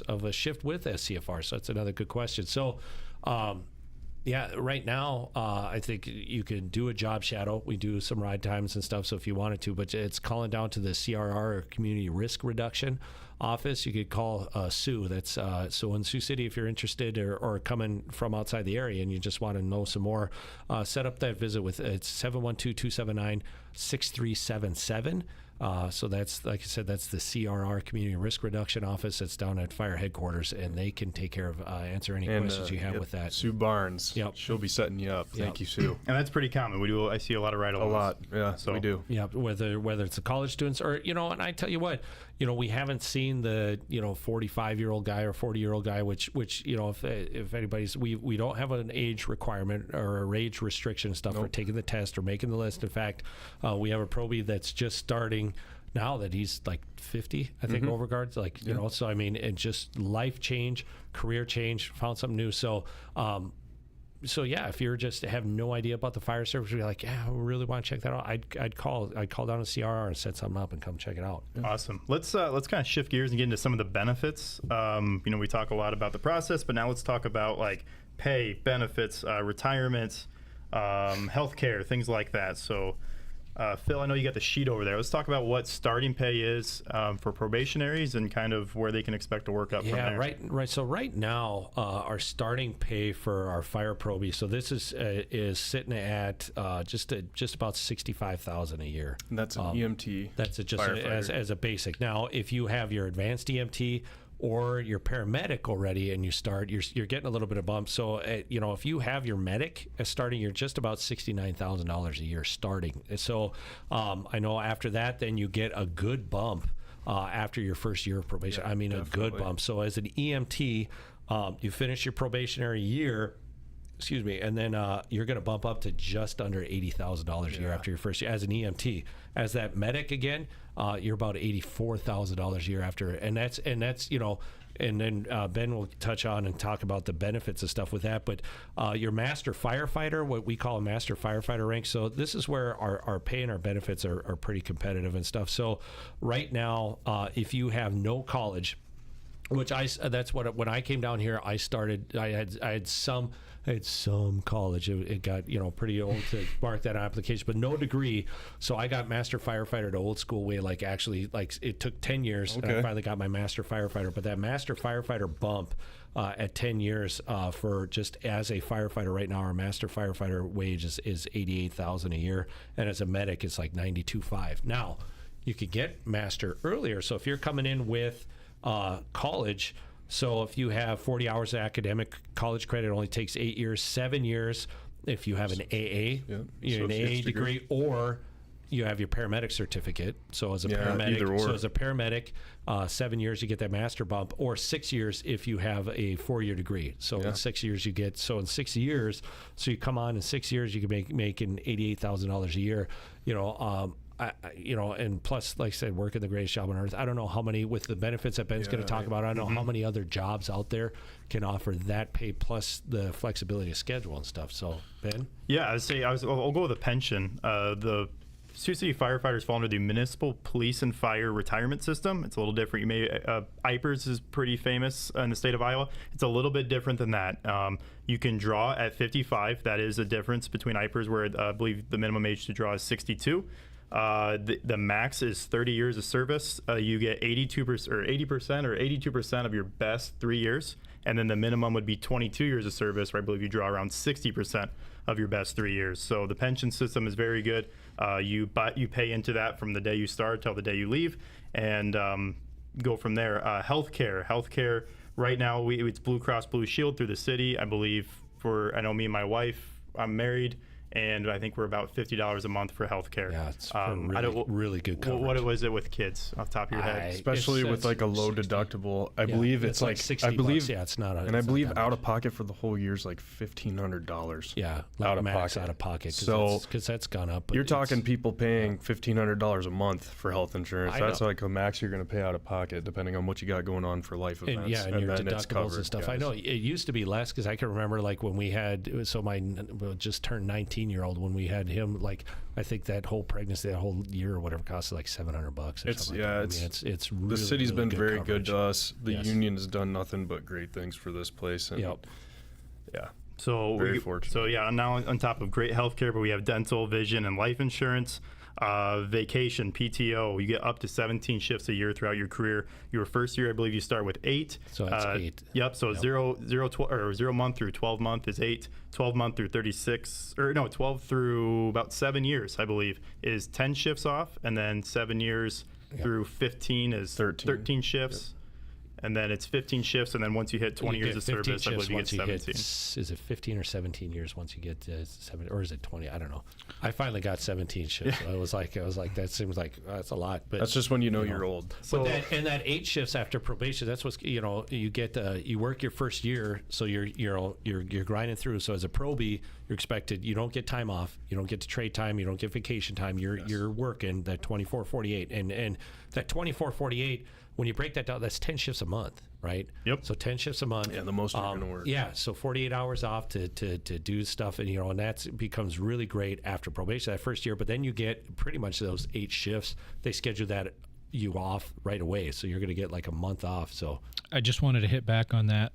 of a shift with SCFR? So that's another good question. So, right now, I think you can do a job shadow. We do some ride times and stuff. So if you wanted to, but it's calling down to the CRR, or Community Risk Reduction office. You could call Sioux. That's so in Sioux City, if you're interested or coming from outside the area and you just want to know some more, set up that visit with it's 712-279-6377. So that's, like I said, that's the CRR, Community Risk Reduction Office. That's down at fire headquarters, and they can take care of answer any questions you have with that. Sue Barnes. Yep. She'll be setting you up. Thank you, Sue. And that's pretty common. I see a lot of ride-alongs. A lot. Yeah, So- we do. Yeah, whether it's the college students or and I tell you what, we haven't seen the 45-year-old guy or 40-year-old guy, which if anybody's we don't have an age requirement or a age restriction stuff for taking the test or making the list. In fact, we have a probie that's just starting now that he's like 50, I think, over guards, so I mean, and just life change, career change, found something new. So So yeah, if you're just have no idea about the fire service, you're like, yeah, I really want to check that out. I'd call down to CRR and set something up and come check it out. Awesome. Let's kind of shift gears and get into some of the benefits. We talk a lot about the process, but now let's talk about like pay, benefits, retirement, healthcare, things like that. So, Phil, I know you got the sheet over there. Let's talk about what starting pay is for probationaries and kind of where they can expect to work up from there. Right. So right now, our starting pay for our fire probie, so this is sitting at just about $65,000 a year. And that's an EMT. That's just as a basic. Now, if you have your advanced EMT or your paramedic already and you start, you're getting a little bit of bump. So, if you have your medic as starting, you're just about $69,000 a year starting. So I know after that, then you get a good bump after your first year of probation. Yeah, I mean, definitely. a good bump. So as an EMT, you finish your probationary year, and then you're going to bump up to just under $80,000 a year after your first year as an EMT. As that medic again, you're about $84,000 a year after, and that's and then Ben will touch on and talk about the benefits and stuff with that. But your master firefighter, what we call a master firefighter rank. So this is where our pay and our benefits are pretty competitive and stuff. So right now, if you have no college, which that's what when I came down here, I had some college. It got pretty old to mark that application, but no degree. So I got master firefighter the old school way. Like it took 10 years, and I finally got my master firefighter. But that master firefighter bump at 10 years for just as a firefighter right now, our master firefighter wage is $88,000 a year, and as a medic, it's like $92,500. Now you could get master earlier. So if you're coming in with college. So if you have 40 hours of academic college credit, it only takes 8 years, 7 years. If you have an AA, an AA degree, or you have your paramedic certificate. So as a paramedic, 7 years you get that master bump, or 6 years if you have a 4-year degree. So in 6 years you get. So in 6 years, so you come on in 6 years you can making $88,000 a year. And plus, like I said, working the greatest job on earth. I don't know how many, with the benefits that Ben's going to talk about, I don't know how many other jobs out there can offer that pay plus the flexibility of schedule and stuff. So, Ben? Yeah, I'll go with a pension. The Sioux City firefighters fall under the Municipal Police and Fire Retirement System. It's a little different. IPERS is pretty famous in the state of Iowa. It's a little bit different than that. You can draw at 55. That is a difference between IPERS, where I believe the minimum age to draw is 62. The max is 30 years of service. You get 82% or 80% or 82% of your best 3 years, and then the minimum would be 22 years of service, where I believe you draw around 60% of your best 3 years. So the pension system is very good. You pay into that from the day you start till the day you leave, and go from there. Healthcare. Right now, it's Blue Cross Blue Shield through the city. I believe I know me and my wife. I'm married. And I think we're about $50 a month for healthcare. Yeah, it's really good coverage. What was it with kids off the top of your head? Especially with like a low 60. Deductible. I believe it's like $60. Yeah, it's not. And I believe out of pocket for the whole year is like $1,500. Yeah, out of pocket. So because that's gone up. You're talking people paying $1,500 a month for health insurance. That's like the max you're going to pay out of pocket, depending on what you got going on for life events. And your deductibles and stuff. Guys. I know it used to be less, because I can remember like when we had my just turned 19-year-old when we had him, like I think that whole pregnancy, that whole year or whatever, costed like $700 or something. Yeah, it's really, the city's really been very coverage. Good to us. The union has done nothing but great things for this place. And So very fortunate. So now on top of great healthcare, but we have dental, vision, and life insurance. Vacation, PTO, you get up to 17 shifts a year throughout your career. Your first year, I believe you start with 8. So it's 8. Yep. So 0 month through 12 month is 8. 12 month through 12 through about 7 years, I believe, is 10 shifts off, and then 7 years through 15 is 13 shifts. Yep. And then it's 15 shifts, and then once you hit 20 years of service, I believe you get 17. Is it 15 or 17 years once you get to 7, or is it 20? I don't know. I finally got 17 shifts. So I was like, that seems like that's a lot. But that's just when you're old. So that 8 shifts after probation, that's what's you get. You work your first year, so you're grinding through. So as a probie, you're expected. You don't get time off. You don't get to trade time. You don't get vacation time. You're working that 24/48, and that 24/48. When you break that down, that's 10 shifts a month. right? Yep. So 10 shifts a month. Yeah, the most you're gonna work. Yeah, so 48 hours off to do stuff, and and that becomes really great after probation that first year. But then you get pretty much those 8 shifts. They schedule you off right away, so you're going to get like a month off. So I just wanted to hit back on that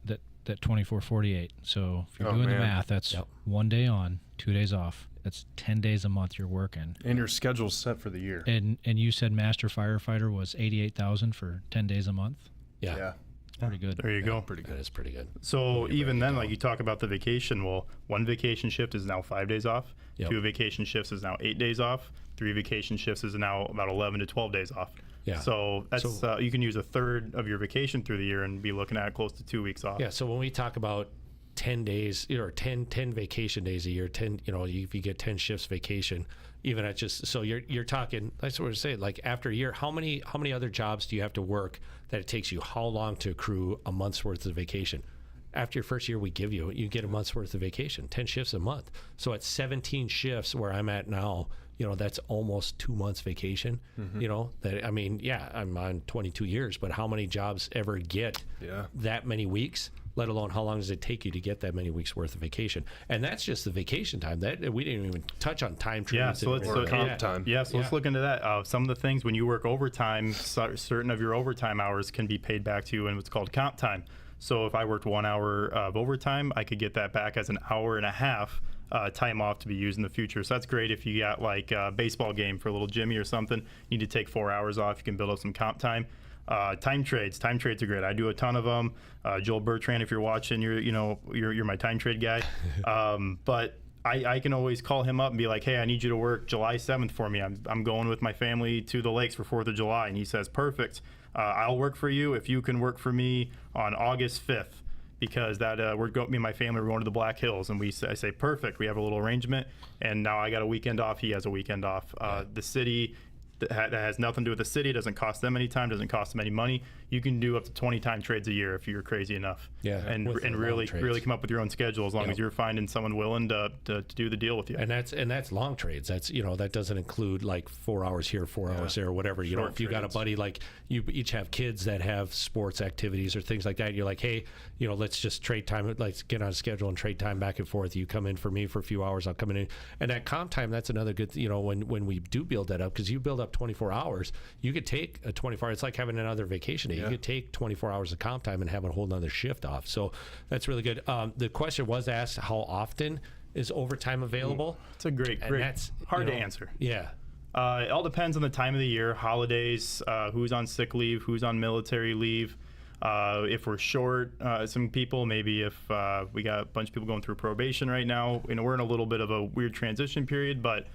24/48. So if you're doing the math, that's 1 day on, 2 days off. That's 10 days a month you're working. And your schedule's set for the year. And you said master firefighter was 88,000 for 10 days a month. Yeah. Pretty good. There you go. Pretty that good. is pretty good. So even then, like you talk about the vacation, well, 1 vacation shift is now 5 days off. Yep. 2 vacation shifts is now 8 days off. 3 vacation shifts is now about 11 to 12 days off. Yeah. So that's you can use a third of your vacation through the year and be looking at close to 2 weeks off. Yeah, so when we talk about 10 days or 10 vacation days a year, 10, if you get 10 shifts vacation, even at just, so you're talking, that's what we're saying, like after a year, how many other jobs do you have to work that it takes you how long to accrue a month's worth of vacation? After your first year, you get a month's worth of vacation, 10 shifts a month. So at 17 shifts where I'm at now, that's almost 2 months vacation. I'm on 22 years, but how many jobs ever get that many weeks? Let alone how long does it take you to get that many weeks worth of vacation? And that's just the vacation time. That we didn't even touch on time trades. So let's let's look into that. Some of the things when you work overtime, certain of your overtime hours can be paid back to you in what's called comp time. So if I worked 1 hour of overtime, I could get that back as an hour and a half time off to be used in the future. So that's great if you got like a baseball game for a little Jimmy or something. You need to take 4 hours off. You can build up some comp time. Time trades are great. I do a ton of them. Joel Bertrand, if you're watching, you're my time trade guy. But I can always call him up and be like, hey, I need you to work July 7th for me. I'm going with my family to the lakes for 4th of July. And he says, perfect. I'll work for you if you can work for me on August 5th. Because me and my family are going to the Black Hills, and I say, perfect. We have a little arrangement, and now I got a weekend off. He has a weekend off. The city that has nothing to do with the city, doesn't cost them any time, doesn't cost them any money. You can do up to 20 time trades a year if you're crazy enough. Yeah, and really come up with your own schedule as long as you're finding someone willing to do the deal with you. And that's long trades. That's that doesn't include like 4 hours here, 4 hours there, or whatever. If you got a buddy, like you each have kids that have sports activities or things like that, and you're like, hey, let's just trade time. Let's get on a schedule and trade time back and forth. You come in for me for a few hours, I'll come in. And that comp time, that's another good. When we do build that up, because you build up 24 hours, you could take a 24. It's like having another vacation day. You could take 24 hours of comp time and have a whole nother shift off. So that's really good. The question was asked, how often is overtime available? It's a great, that's hard to answer. Yeah. It all depends on the time of the year, holidays, who's on sick leave, who's on military leave. If we're short, some people, maybe if we got a bunch of people going through probation right now, we're in a little bit of a weird transition period, but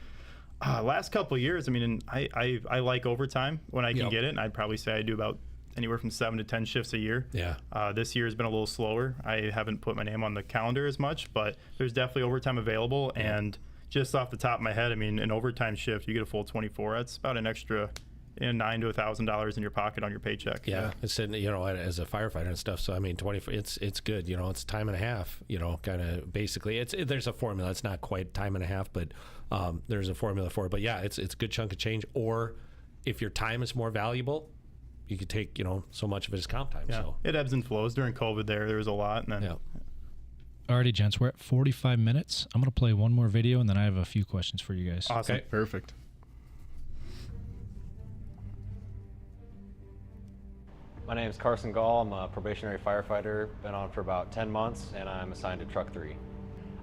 last couple of years, I like overtime when I can get it, and I'd probably say I do about anywhere from 7 to 10 shifts a year. Yeah. This year has been a little slower. I haven't put my name on the calendar as much, but there's definitely overtime available. Yeah. And just off the top of my head, an overtime shift, you get a full 24. That's about an extra $900 to $1,000 in your pocket on your paycheck. Yeah, it's as a firefighter and stuff. So 24, it's good. It's time and a half. Kind of basically, there's a formula. It's not quite time and a half, but there's a formula for it. But yeah, it's a good chunk of change. Or if your time is more valuable, you could take so much of it as comp time. Yeah. So it ebbs and flows. During COVID, there was a lot, and then. Alrighty, gents, we're at 45 minutes. I'm gonna play one more video, and then I have a few questions for you guys. Awesome. Okay, perfect. My name is Carson Gall. I'm a probationary firefighter, been on for about 10 months, and I'm assigned to Truck 3.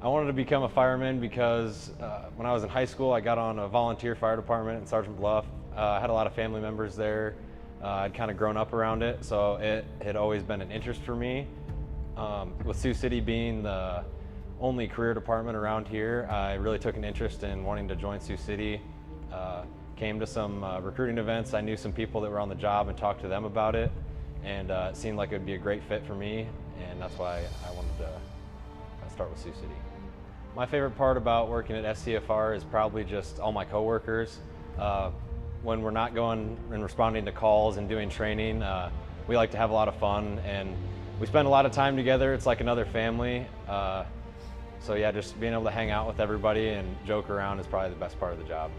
I wanted to become a fireman because when I was in high school, I got on a volunteer fire department in Sergeant Bluff. I had a lot of family members there. I'd kind of grown up around it, so it had always been an interest for me. With Sioux City being the only career department around here, I really took an interest in wanting to join Sioux City. Came to some recruiting events. I knew some people that were on the job and talked to them about it, and it seemed like it would be a great fit for me, and that's why I wanted to start with Sioux City. My favorite part about working at SCFR is probably just all my coworkers. When we're not going and responding to calls and doing training, we like to have a lot of fun, and we spend a lot of time together. It's like another family. So yeah, just being able to hang out with everybody and joke around is probably the best part of the job.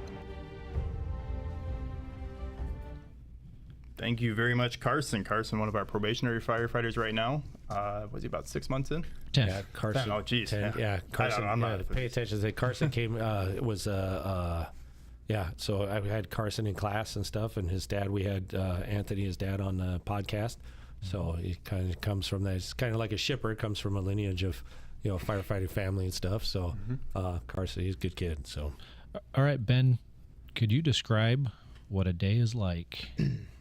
Thank you very much, Carson. Carson, one of our probationary firefighters right now. Was he about 6 months in? 10. Yeah, Carson. Oh, geez. Yeah, Carson. I'm not- Pay attention. Carson came so I had Carson in class and stuff, and his dad. We had Anthony, his dad, on the podcast. So he kind of comes from that. It's kind of like a shipper. Comes from a lineage of, firefighting family and stuff. So Carson, he's a good kid. So All right, Ben, could you describe what a day is like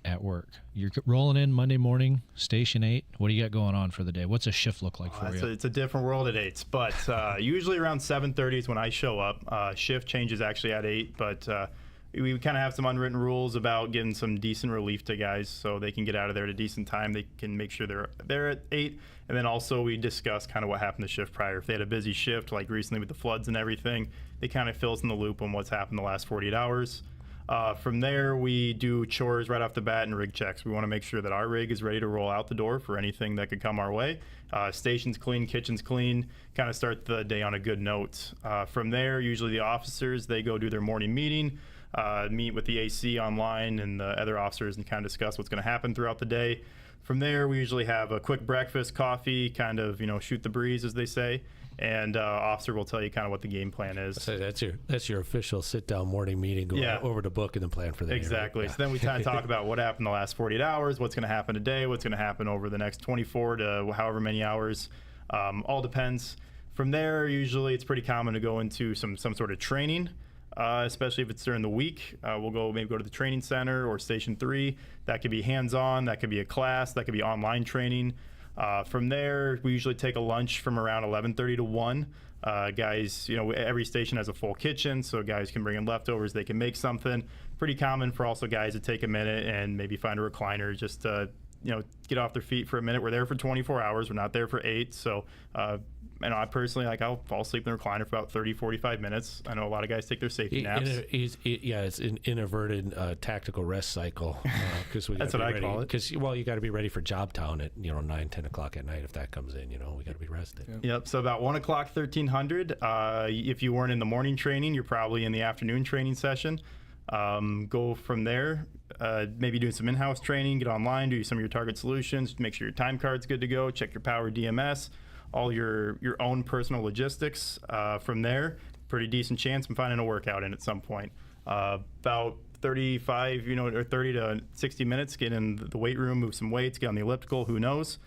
at work? You're rolling in Monday morning, Station 8. What do you got going on for the day? What's a shift look like for you? It's a different world at 8s, but usually around 7:30 is when I show up. Shift changes actually at 8, but we kind of have some unwritten rules about getting some decent relief to guys so they can get out of there at a decent time. They can make sure they're there at 8. And then also we discuss kind of what happened the shift prior. If they had a busy shift, like recently with the floods and everything, they kind of fill us in the loop on what's happened the last 48 hours. From there, we do chores right off the bat and rig checks. We want to make sure that our rig is ready to roll out the door for anything that could come our way. Station's clean, kitchen's clean, kind of start the day on a good note. From there, usually the officers, they go do their morning meeting, meet with the AC online and the other officers and kind of discuss what's going to happen throughout the day. From there, we usually have a quick breakfast, coffee, kind of, shoot the breeze, as they say. And officer will tell you kind of what the game plan is. So that's your official sit-down morning meeting, go over the book and the plan for the day. Exactly. Right? Yeah. So then we kind of talk about what happened the last 48 hours, what's going to happen today, what's going to happen over the next 24 to however many hours. All depends. From there, usually it's pretty common to go into some sort of training. Especially if it's during the week. We'll maybe go to the training center or Station 3. That could be hands-on, that could be a class, that could be online training. From there, we usually take a lunch from around 11:30 to 1. Guys, every station has a full kitchen, so guys can bring in leftovers, they can make something. Pretty common for also guys to take a minute and maybe find a recliner just to, get off their feet for a minute. We're there for 24 hours, we're not there for 8, so I personally, I'll fall asleep in the recliner for about 30, 45 minutes. I know a lot of guys take their safety naps. It's an inverted tactical rest cycle. That's what I call it. Because, you got to be ready for job town at, 9, 10 o'clock at night if that comes in. We got to be rested. Yep, so about 1 o'clock, 1300. If you weren't in the morning training, you're probably in the afternoon training session. Go from there, maybe doing some in-house training, get online, do some of your target solutions, make sure your time card's good to go, check your power DMS, all your own personal logistics. From there, pretty decent chance I'm finding a workout in at some point. About 35, or 30 to 60 minutes, get in the weight room, move some weights, get on the elliptical, who knows.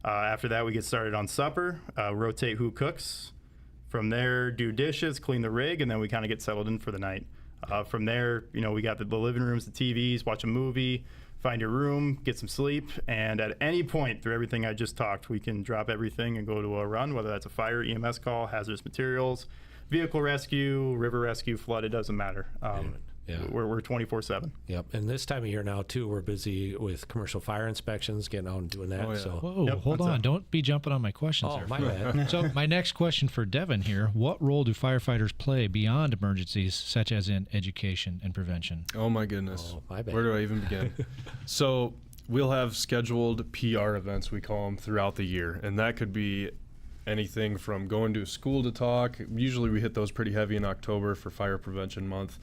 After that, we get started on supper, rotate who cooks. From there, do dishes, clean the rig, and then we kind of get settled in for the night. From there, we got the living rooms, the TVs, watch a movie, find your room, get some sleep, and at any point through everything I just talked, we can drop everything and go to a run, whether that's a fire, EMS call, hazardous materials, vehicle rescue, river rescue, flood, it doesn't matter. We're 24/7. Yep, and this time of year now, too, we're busy with commercial fire inspections, getting out and doing that. Oh, yeah. So. Whoa, Yep, hold that's on. it. Don't be jumping on my questions there. My bad. So my next question for Devin here, what role do firefighters play beyond emergencies, such as in education and prevention? Oh my goodness. Oh, my bad. Where do I even begin? So we'll have scheduled PR events, we call them, throughout the year. And that could be anything from going to a school to talk. Usually we hit those pretty heavy in October for Fire Prevention Month.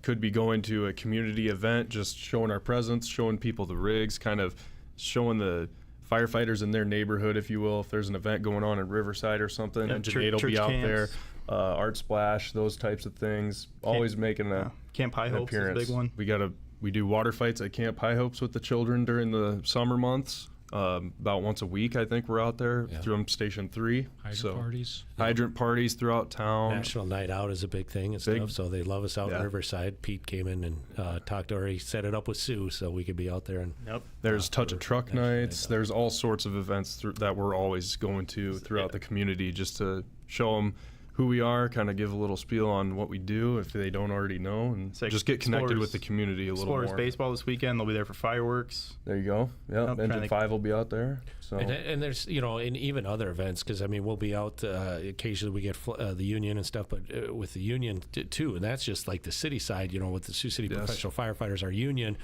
Could be going to a community event, just showing our presence, showing people the rigs, kind of showing the firefighters in their neighborhood, if you will. If there's an event going on in Riverside or something, Yeah, and Janaid will be church out camps. there. Art Splash, those types of things. Always making Camp High an Hopes is a appearance. big one. We do water fights at Camp High Hopes with the children during the summer months. About once a week, I think we're out there through Station 3. Hydrant parties? Hydrant parties throughout town. National Night Out is a big thing and stuff, so they love us out in Riverside. Pete came in and talked to her. He set it up with Sioux, so we could be out there. And There's Touch a Truck National Nights. Night Out. There's all sorts of events that we're always going to throughout the community just to show them who we are, kind of give a little spiel on what we do if they don't already know, and It's like just get connected Explorers- with the community a little Explorers more. baseball this weekend. They'll be there for fireworks. There you go. Yeah, trying to Engine think. 5 will be out there. So And there's, and even other events, because, we'll be out, occasionally we get the union and stuff, but with the union too, and that's just like the city side, with the Sioux City Professional Firefighters, our union,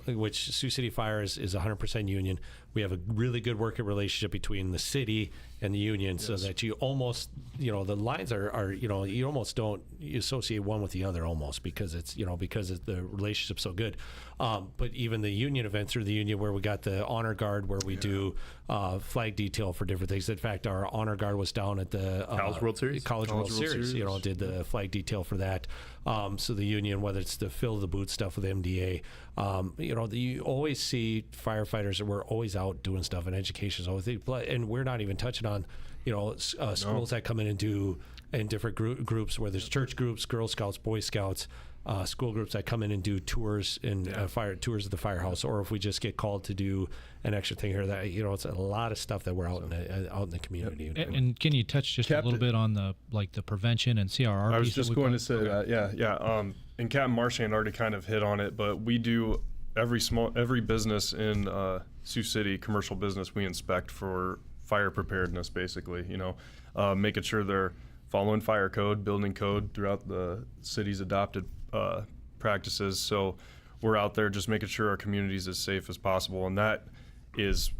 which Sioux City Fire is 100% union, we have a really good working relationship between the city and the union, so that you almost, the lines are, you almost don't associate one with the other almost, because it's, because the relationship's so good. But even the union event through the union, where we got the honor guard, where we do flag detail for different things. In fact, our honor guard was down at the College World Series. College World Series, did the flag detail for that. So the union, whether it's the fill the boot stuff with MDA, you always see firefighters, and we're always out doing stuff, and education is always, and we're not even touching on, schools that come in and do in different groups, where there's church groups, Girl Scouts, Boy Scouts, school groups that come in and do tours and tours of the firehouse, or if we just get called to do an extra thing here, that it's a lot of stuff that we're out in the community. And can you touch just a little bit on the prevention and CRR? I was just going to say that, yeah. And Captain Marchand already kind of hit on it, but we do every business in Sioux City, commercial business, we inspect for fire preparedness, basically. Making sure they're following fire code, building code throughout the city's adopted practices. So we're out there just making sure our community is as safe as possible, and that is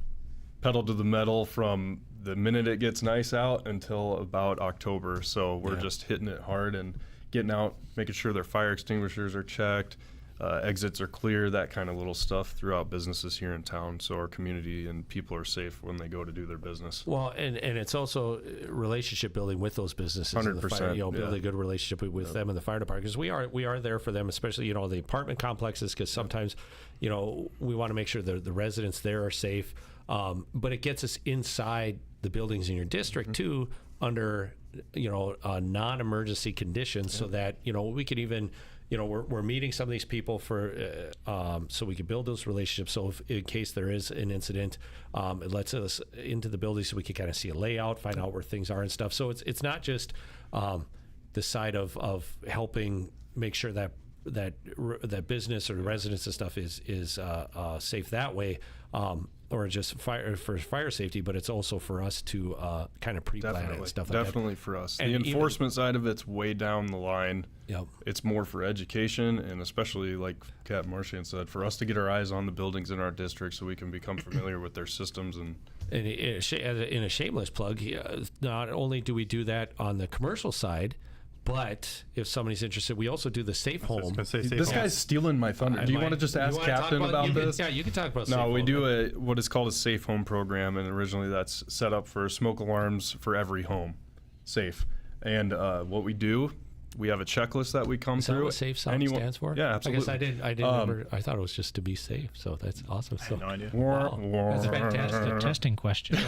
pedal to the metal from the minute it gets nice out until about October. So we're just hitting it hard and getting out, making sure their fire extinguishers are checked, exits are clear, that kind of little stuff throughout businesses here in town, so our community and people are safe when they go to do their business. Well, and it's also relationship building with those businesses. 100%, build a good relationship with them in the fire department, because we are there for them, especially the apartment complexes, because sometimes we want to make sure the residents there are safe, but it gets us inside the buildings in your district too, under non-emergency conditions, so that we could even we're meeting some of these people for so we can build those relationships. So if in case there is an incident, it lets us into the building so we can kind of see a layout, find out where things are and stuff. So it's not just the side of helping make sure that business or the residents and stuff is safe that way, or just fire safety, but it's also for us to kind of pre-plan it and stuff like that. Definitely for us. And the enforcement side of it's way down the line. Yep. It's more for education, and especially, like Captain Marchand said, for us to get our eyes on the buildings in our district so we can become familiar with their systems. And in a shameless plug, not only do we do that on the commercial side, but if somebody's interested, we also do the safe home. This guy's stealing my thunder. Do you want to just ask Captain about this? Yeah, you can talk about safe home. No, we do what is called a safe home program, and originally that's set up for smoke alarms for every home, safe. And what we do, we have a checklist that we come through. Is that what safe stands for? Yeah, absolutely. I guess I didn't remember. I thought it was just to be safe. So that's awesome. I had no idea. Wow. That's a fantastic testing question.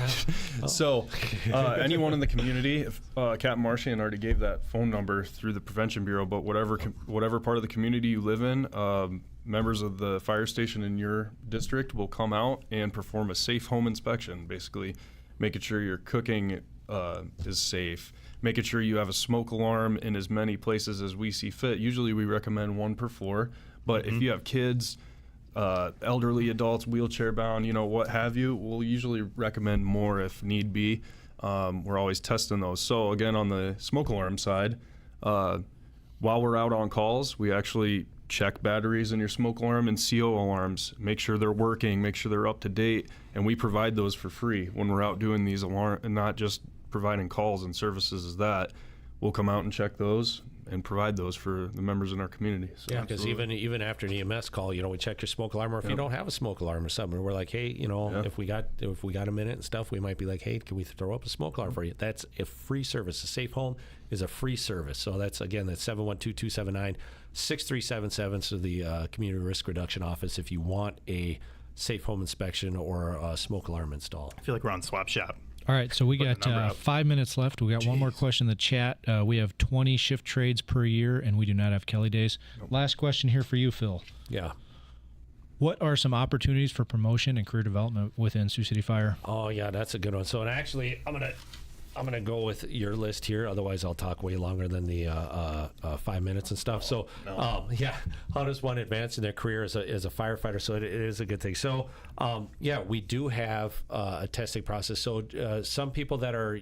So anyone in the community, if, Captain Marchand already gave that phone number through the Prevention Bureau, but whatever part of the community you live in, members of the fire station in your district will come out and perform a safe home inspection, basically making sure your cooking is safe, making sure you have a smoke alarm in as many places as we see fit. Usually we recommend one per floor, but if you have kids, elderly adults, wheelchair bound, what have you, we'll usually recommend more if need be. We're always testing those. So again, on the smoke alarm side, while we're out on calls, we actually check batteries in your smoke alarm and CO alarms, make sure they're working, make sure they're up to date, and we provide those for free when we're out doing these alarm, and not just providing calls and services as that. We'll come out and check those and provide those for the members in our community. So yeah, because even after an EMS call, we check your smoke alarm, or if you don't have a smoke alarm or something, we're like, hey, if we got a minute and stuff, we might be like, hey, can we throw up a smoke alarm for you? That's a free service. A safe home is a free service. So that's 712-279-6377. So the Community Risk Reduction Office, if you want a safe home inspection or a smoke alarm install. I feel like we're on Swap Shop. All right, so we got 5 minutes left. We got one more question in the chat. We have 20 shift trades per year, and we do not have Kelly days. Last question here for you, Phil. Yeah. What are some opportunities for promotion and career development within Sioux City Fire? Oh, yeah, that's a good one. So, and actually, I'm gonna go with your list here. Otherwise, I'll talk way longer than the 5 minutes and stuff. So, how does one advance in their career as a firefighter? So it is a good thing. So, we do have a testing process. So some people that are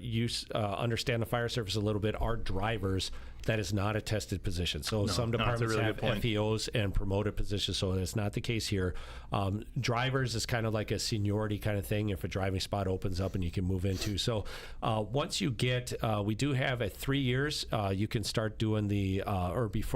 understand the fire service a little bit are drivers That is not a tested position. So some no, that's a departments really have good point. FEOs and promoted positions, so that's not the case here. Drivers is kind of like a seniority kind of thing if a driving spot opens up and you can move into. So once you get, we do have at 3 years, you can start doing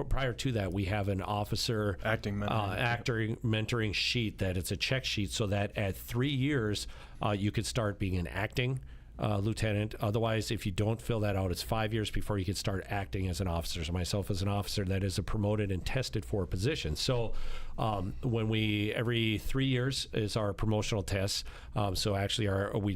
prior to that, we have an officer Acting mentoring. mentoring sheet that it's a check sheet so that at 3 years, you could start being an acting lieutenant. Otherwise, if you don't fill that out, it's 5 years before you can start acting as an officer. So myself as an officer, that is a promoted and tested for a position. So when every 3 years is our promotional tests. So actually we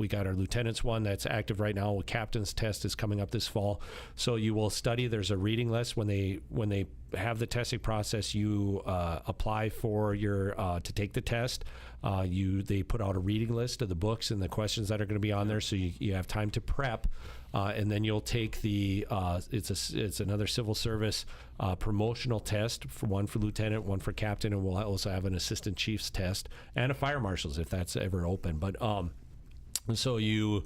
got our lieutenant's one that's active right now. Captain's test is coming up this fall. So you will study. There's a reading list when they have the testing process. You apply for to take the test. They put out a reading list of the books and the questions that are going to be on there, so you have time to prep, and then you'll take it's another civil service promotional test, one for lieutenant, one for captain, and we'll also have an assistant chief's test and a fire marshal's if that's ever open. But so you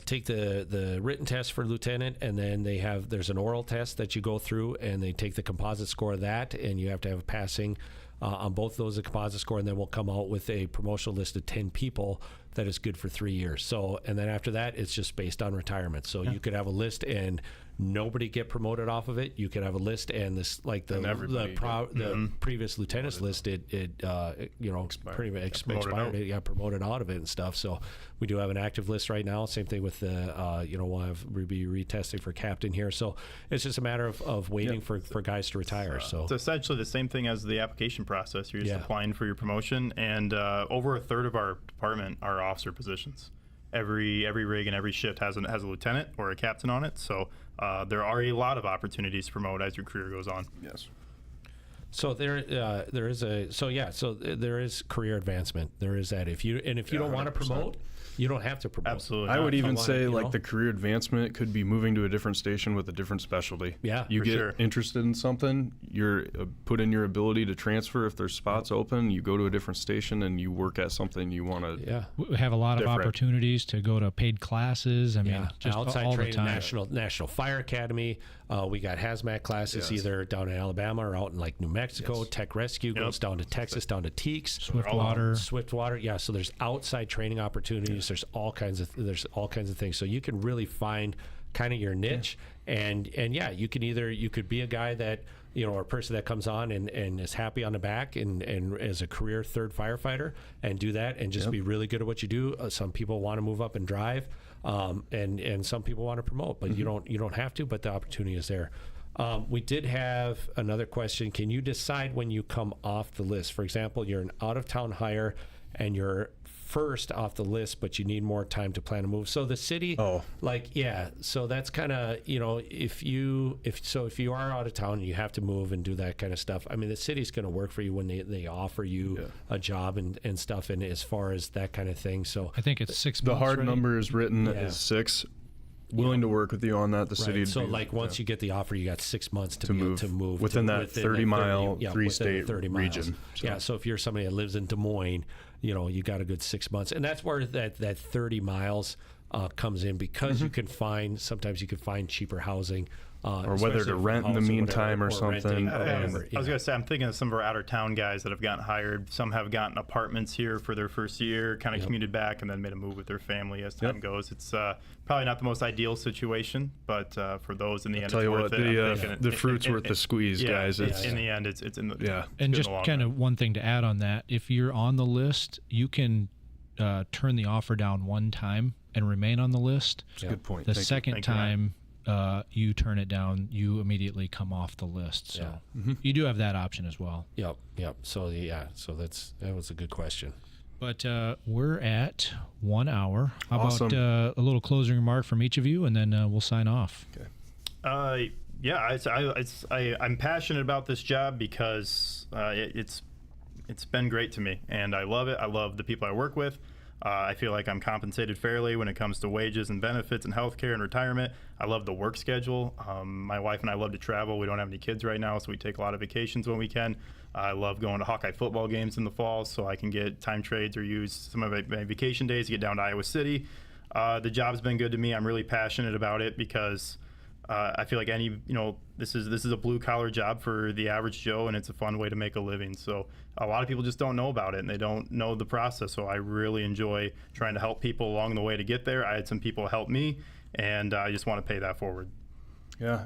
take the written test for lieutenant, and then there's an oral test that you go through, and they take the composite score of that, and you have to have a passing on both of those, a composite score, and then we'll come out with a promotional list of 10 people that is good for 3 years. So, and then after that, it's just based on retirement. So you could have a list and nobody get promoted off of it. You could have a list and this, like the previous lieutenant's list, it pretty much expired. It got promoted out of it and stuff. So we do have an active list right now. Same thing with we'll be retesting for captain here. So it's just a matter of waiting for guys to retire. So it's essentially the same thing as the application process. You're just applying for your promotion, and over a third of our department are officer positions. Every rig and every shift has a lieutenant or a captain on it. So there are a lot of opportunities to promote as your career goes on. Yes. So there is career advancement. There is that. If you don't want to promote, you don't have to promote. Absolutely. I would even say the the career advancement could be moving to a different station with a different specialty. Yeah, you for get sure. interested in something, you're put in your ability to transfer. If there's spots open, you go to a different station and you work at something you want to. Yeah. We have a lot of opportunities to go to paid classes. I mean, just outside all the training, time. National Fire Academy. We got hazmat classes either down in Alabama or out in like New Mexico. Yes. Tech Rescue goes down to Texas, down to Teeks. Swiftwater. Yeah. So there's outside training opportunities. There's all kinds of things. So you can really find kind of your niche, and you could be a guy that or a person that comes on and is happy on the back and as a career third firefighter and do that and just be really good at what you do. Some people want to move up and drive, and some people want to promote, but you don't have to. But the opportunity is there. We did have another question. Can you decide when you come off the list? For example, you're an out-of-town hire and you're first off the list, but you need more time to plan a move. So the city, so that's kind of, if you are out of town and you have to move and do that kind of stuff, I mean, the city's going to work for you when they offer you a job and stuff, and as far as that kind of thing. So I think it's 6 months. The hard right? number is written as 6. Willing to work with you on that. The city. So once you get the offer, you got 6 months to move within that 30-mile, 3-state region. So. Yeah. So if you're somebody that lives in Des Moines, you got a good 6 months, and that's where that 30 miles comes in, because sometimes you can find cheaper housing. Or whether to rent in the meantime or something. I was going to say, I'm thinking of some of our out-of-town guys that have gotten hired. Some have gotten apartments here for their first year, kind of commuted back, and then made a move with their family as time goes. It's probably not the most ideal situation, but for those in the end, I'll tell it's you worth what, it. the fruit's worth the squeeze, guys. In the end, it's in the And just kind of one thing to add on that: if you're on the list, you can turn the offer down one time and remain on the list. That's a good point. The second time you turn it down, you immediately come off the list. So you do have that option as well. Yep. So that was a good question. But we're at 1 hour. How Awesome. about a little closing remark from each of you, and then we'll sign off. Okay. I'm passionate about this job because it's been great to me, and I love it. I love the people I work with. I feel like I'm compensated fairly when it comes to wages and benefits and healthcare and retirement. I love the work schedule. My wife and I love to travel. We don't have any kids right now, so we take a lot of vacations when we can. I love going to Hawkeye football games in the fall, so I can get time trades or use some of my vacation days to get down to Iowa City. The job's been good to me. I'm really passionate about it because I feel like this is a blue collar job for the average Joe, and it's a fun way to make a living. So a lot of people just don't know about it, and they don't know the process. So I really enjoy trying to help people along the way to get there. I had some people help me, and I just want to pay that forward. Yeah,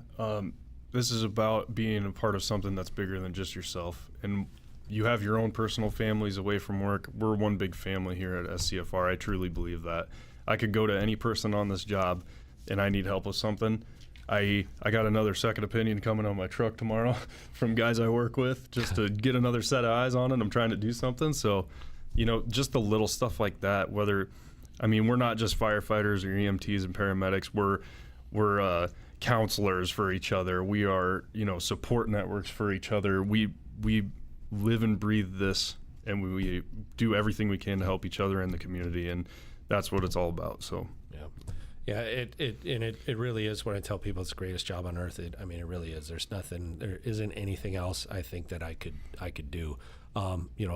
this is about being a part of something that's bigger than just yourself. And you have your own personal families away from work. We're one big family here at SCFR. I truly believe that. I could go to any person on this job and I need help with something. I got another second opinion coming on my truck tomorrow from guys I work with just to get another set of eyes on it. I'm trying to do something. So, just the little stuff like that, we're not just firefighters or EMTs and paramedics. We're counselors for each other. We are, support networks for each other. We live and breathe this, and we do everything we can to help each other in the community, and that's what it's all about. So yeah, it really is. When I tell people it's the greatest job on earth, it really is. There isn't anything else I think that I could do.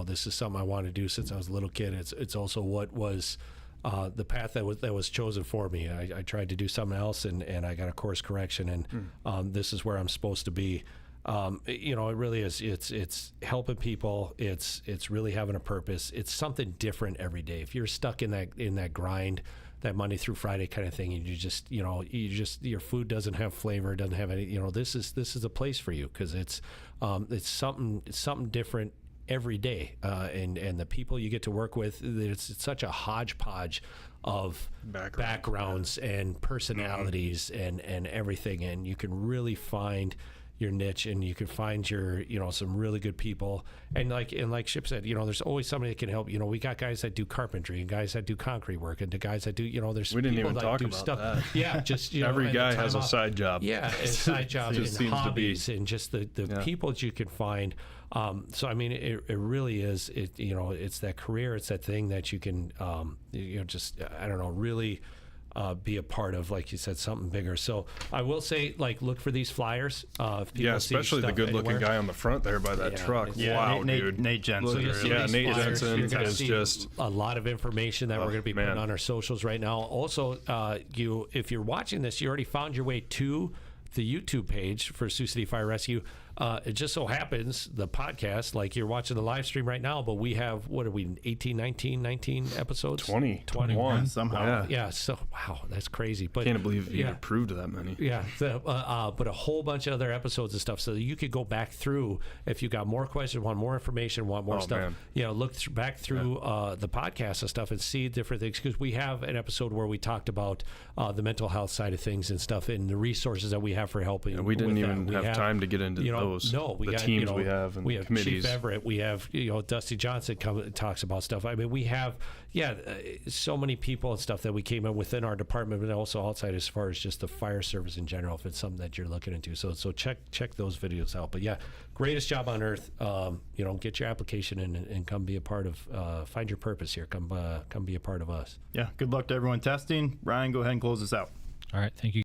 This is something I wanted to do since I was a little kid. It's also what was the path that was chosen for me. I tried to do something else, and I got a course correction, and this is where I'm supposed to be. It really is. It's helping people. It's really having a purpose. It's something different every day. If you're stuck in that grind, that Monday through Friday kind of thing, and your food doesn't have flavor, doesn't have any. This is a place for you, because it's something different every day, and the people you get to work with, it's such a hodgepodge of backgrounds and personalities and everything, and you can really find your niche, and you can find your some really good people, and like Chip said, there's always somebody that can help. We got guys that do carpentry, and guys that do concrete work, and the guys that do there's we didn't people even that talk do about stuff. that. Yeah, just every guy has a side job. Yeah, and side jobs Just and seems to be. hobbies, and just the people that you can find. So it really is. It's that career. It's that thing that you can really be a part of, like you said, something bigger. So I will say, look for these flyers. If people see especially the stuff good-looking anywhere. guy on the front there by that truck. Yeah, Wow, Nate, dude. Nate Jensen. Look, So yeah, these Nate flyers, Jensen you're gonna is see just a lot of information that we're going to be putting man. on our socials right now. Also, if you're watching this, you already found your way to the YouTube page for Sioux City Fire Rescue. It just so happens the podcast, like you're watching the live stream right now, but we have, what are we, 18, 19 episodes? 21 somehow. Yeah, so wow, that's crazy. But Can't believe you approved that many. yeah, but a whole bunch of other episodes and stuff, so that you could go back through if you got more questions, want more information, want more stuff. Man. Look back through the podcast and stuff and see different things, because we have an episode where we talked about the mental health side of things and stuff, and the resources that we have for helping. And we didn't with even that. have time to get into those. No, we the got teams we have and we have committees. Chief Everett, we have Dusty Johnson talks about stuff. We have so many people and stuff that we came in within our department, but also outside as far as just the fire service in general, if it's something that you're looking into. So check those videos out. But yeah, greatest job on earth. Get your application in and come be a part of. Find your purpose here. Come be a part of us. Yeah. Good luck to everyone testing. Ryan, go ahead and close this out. All right, thank you.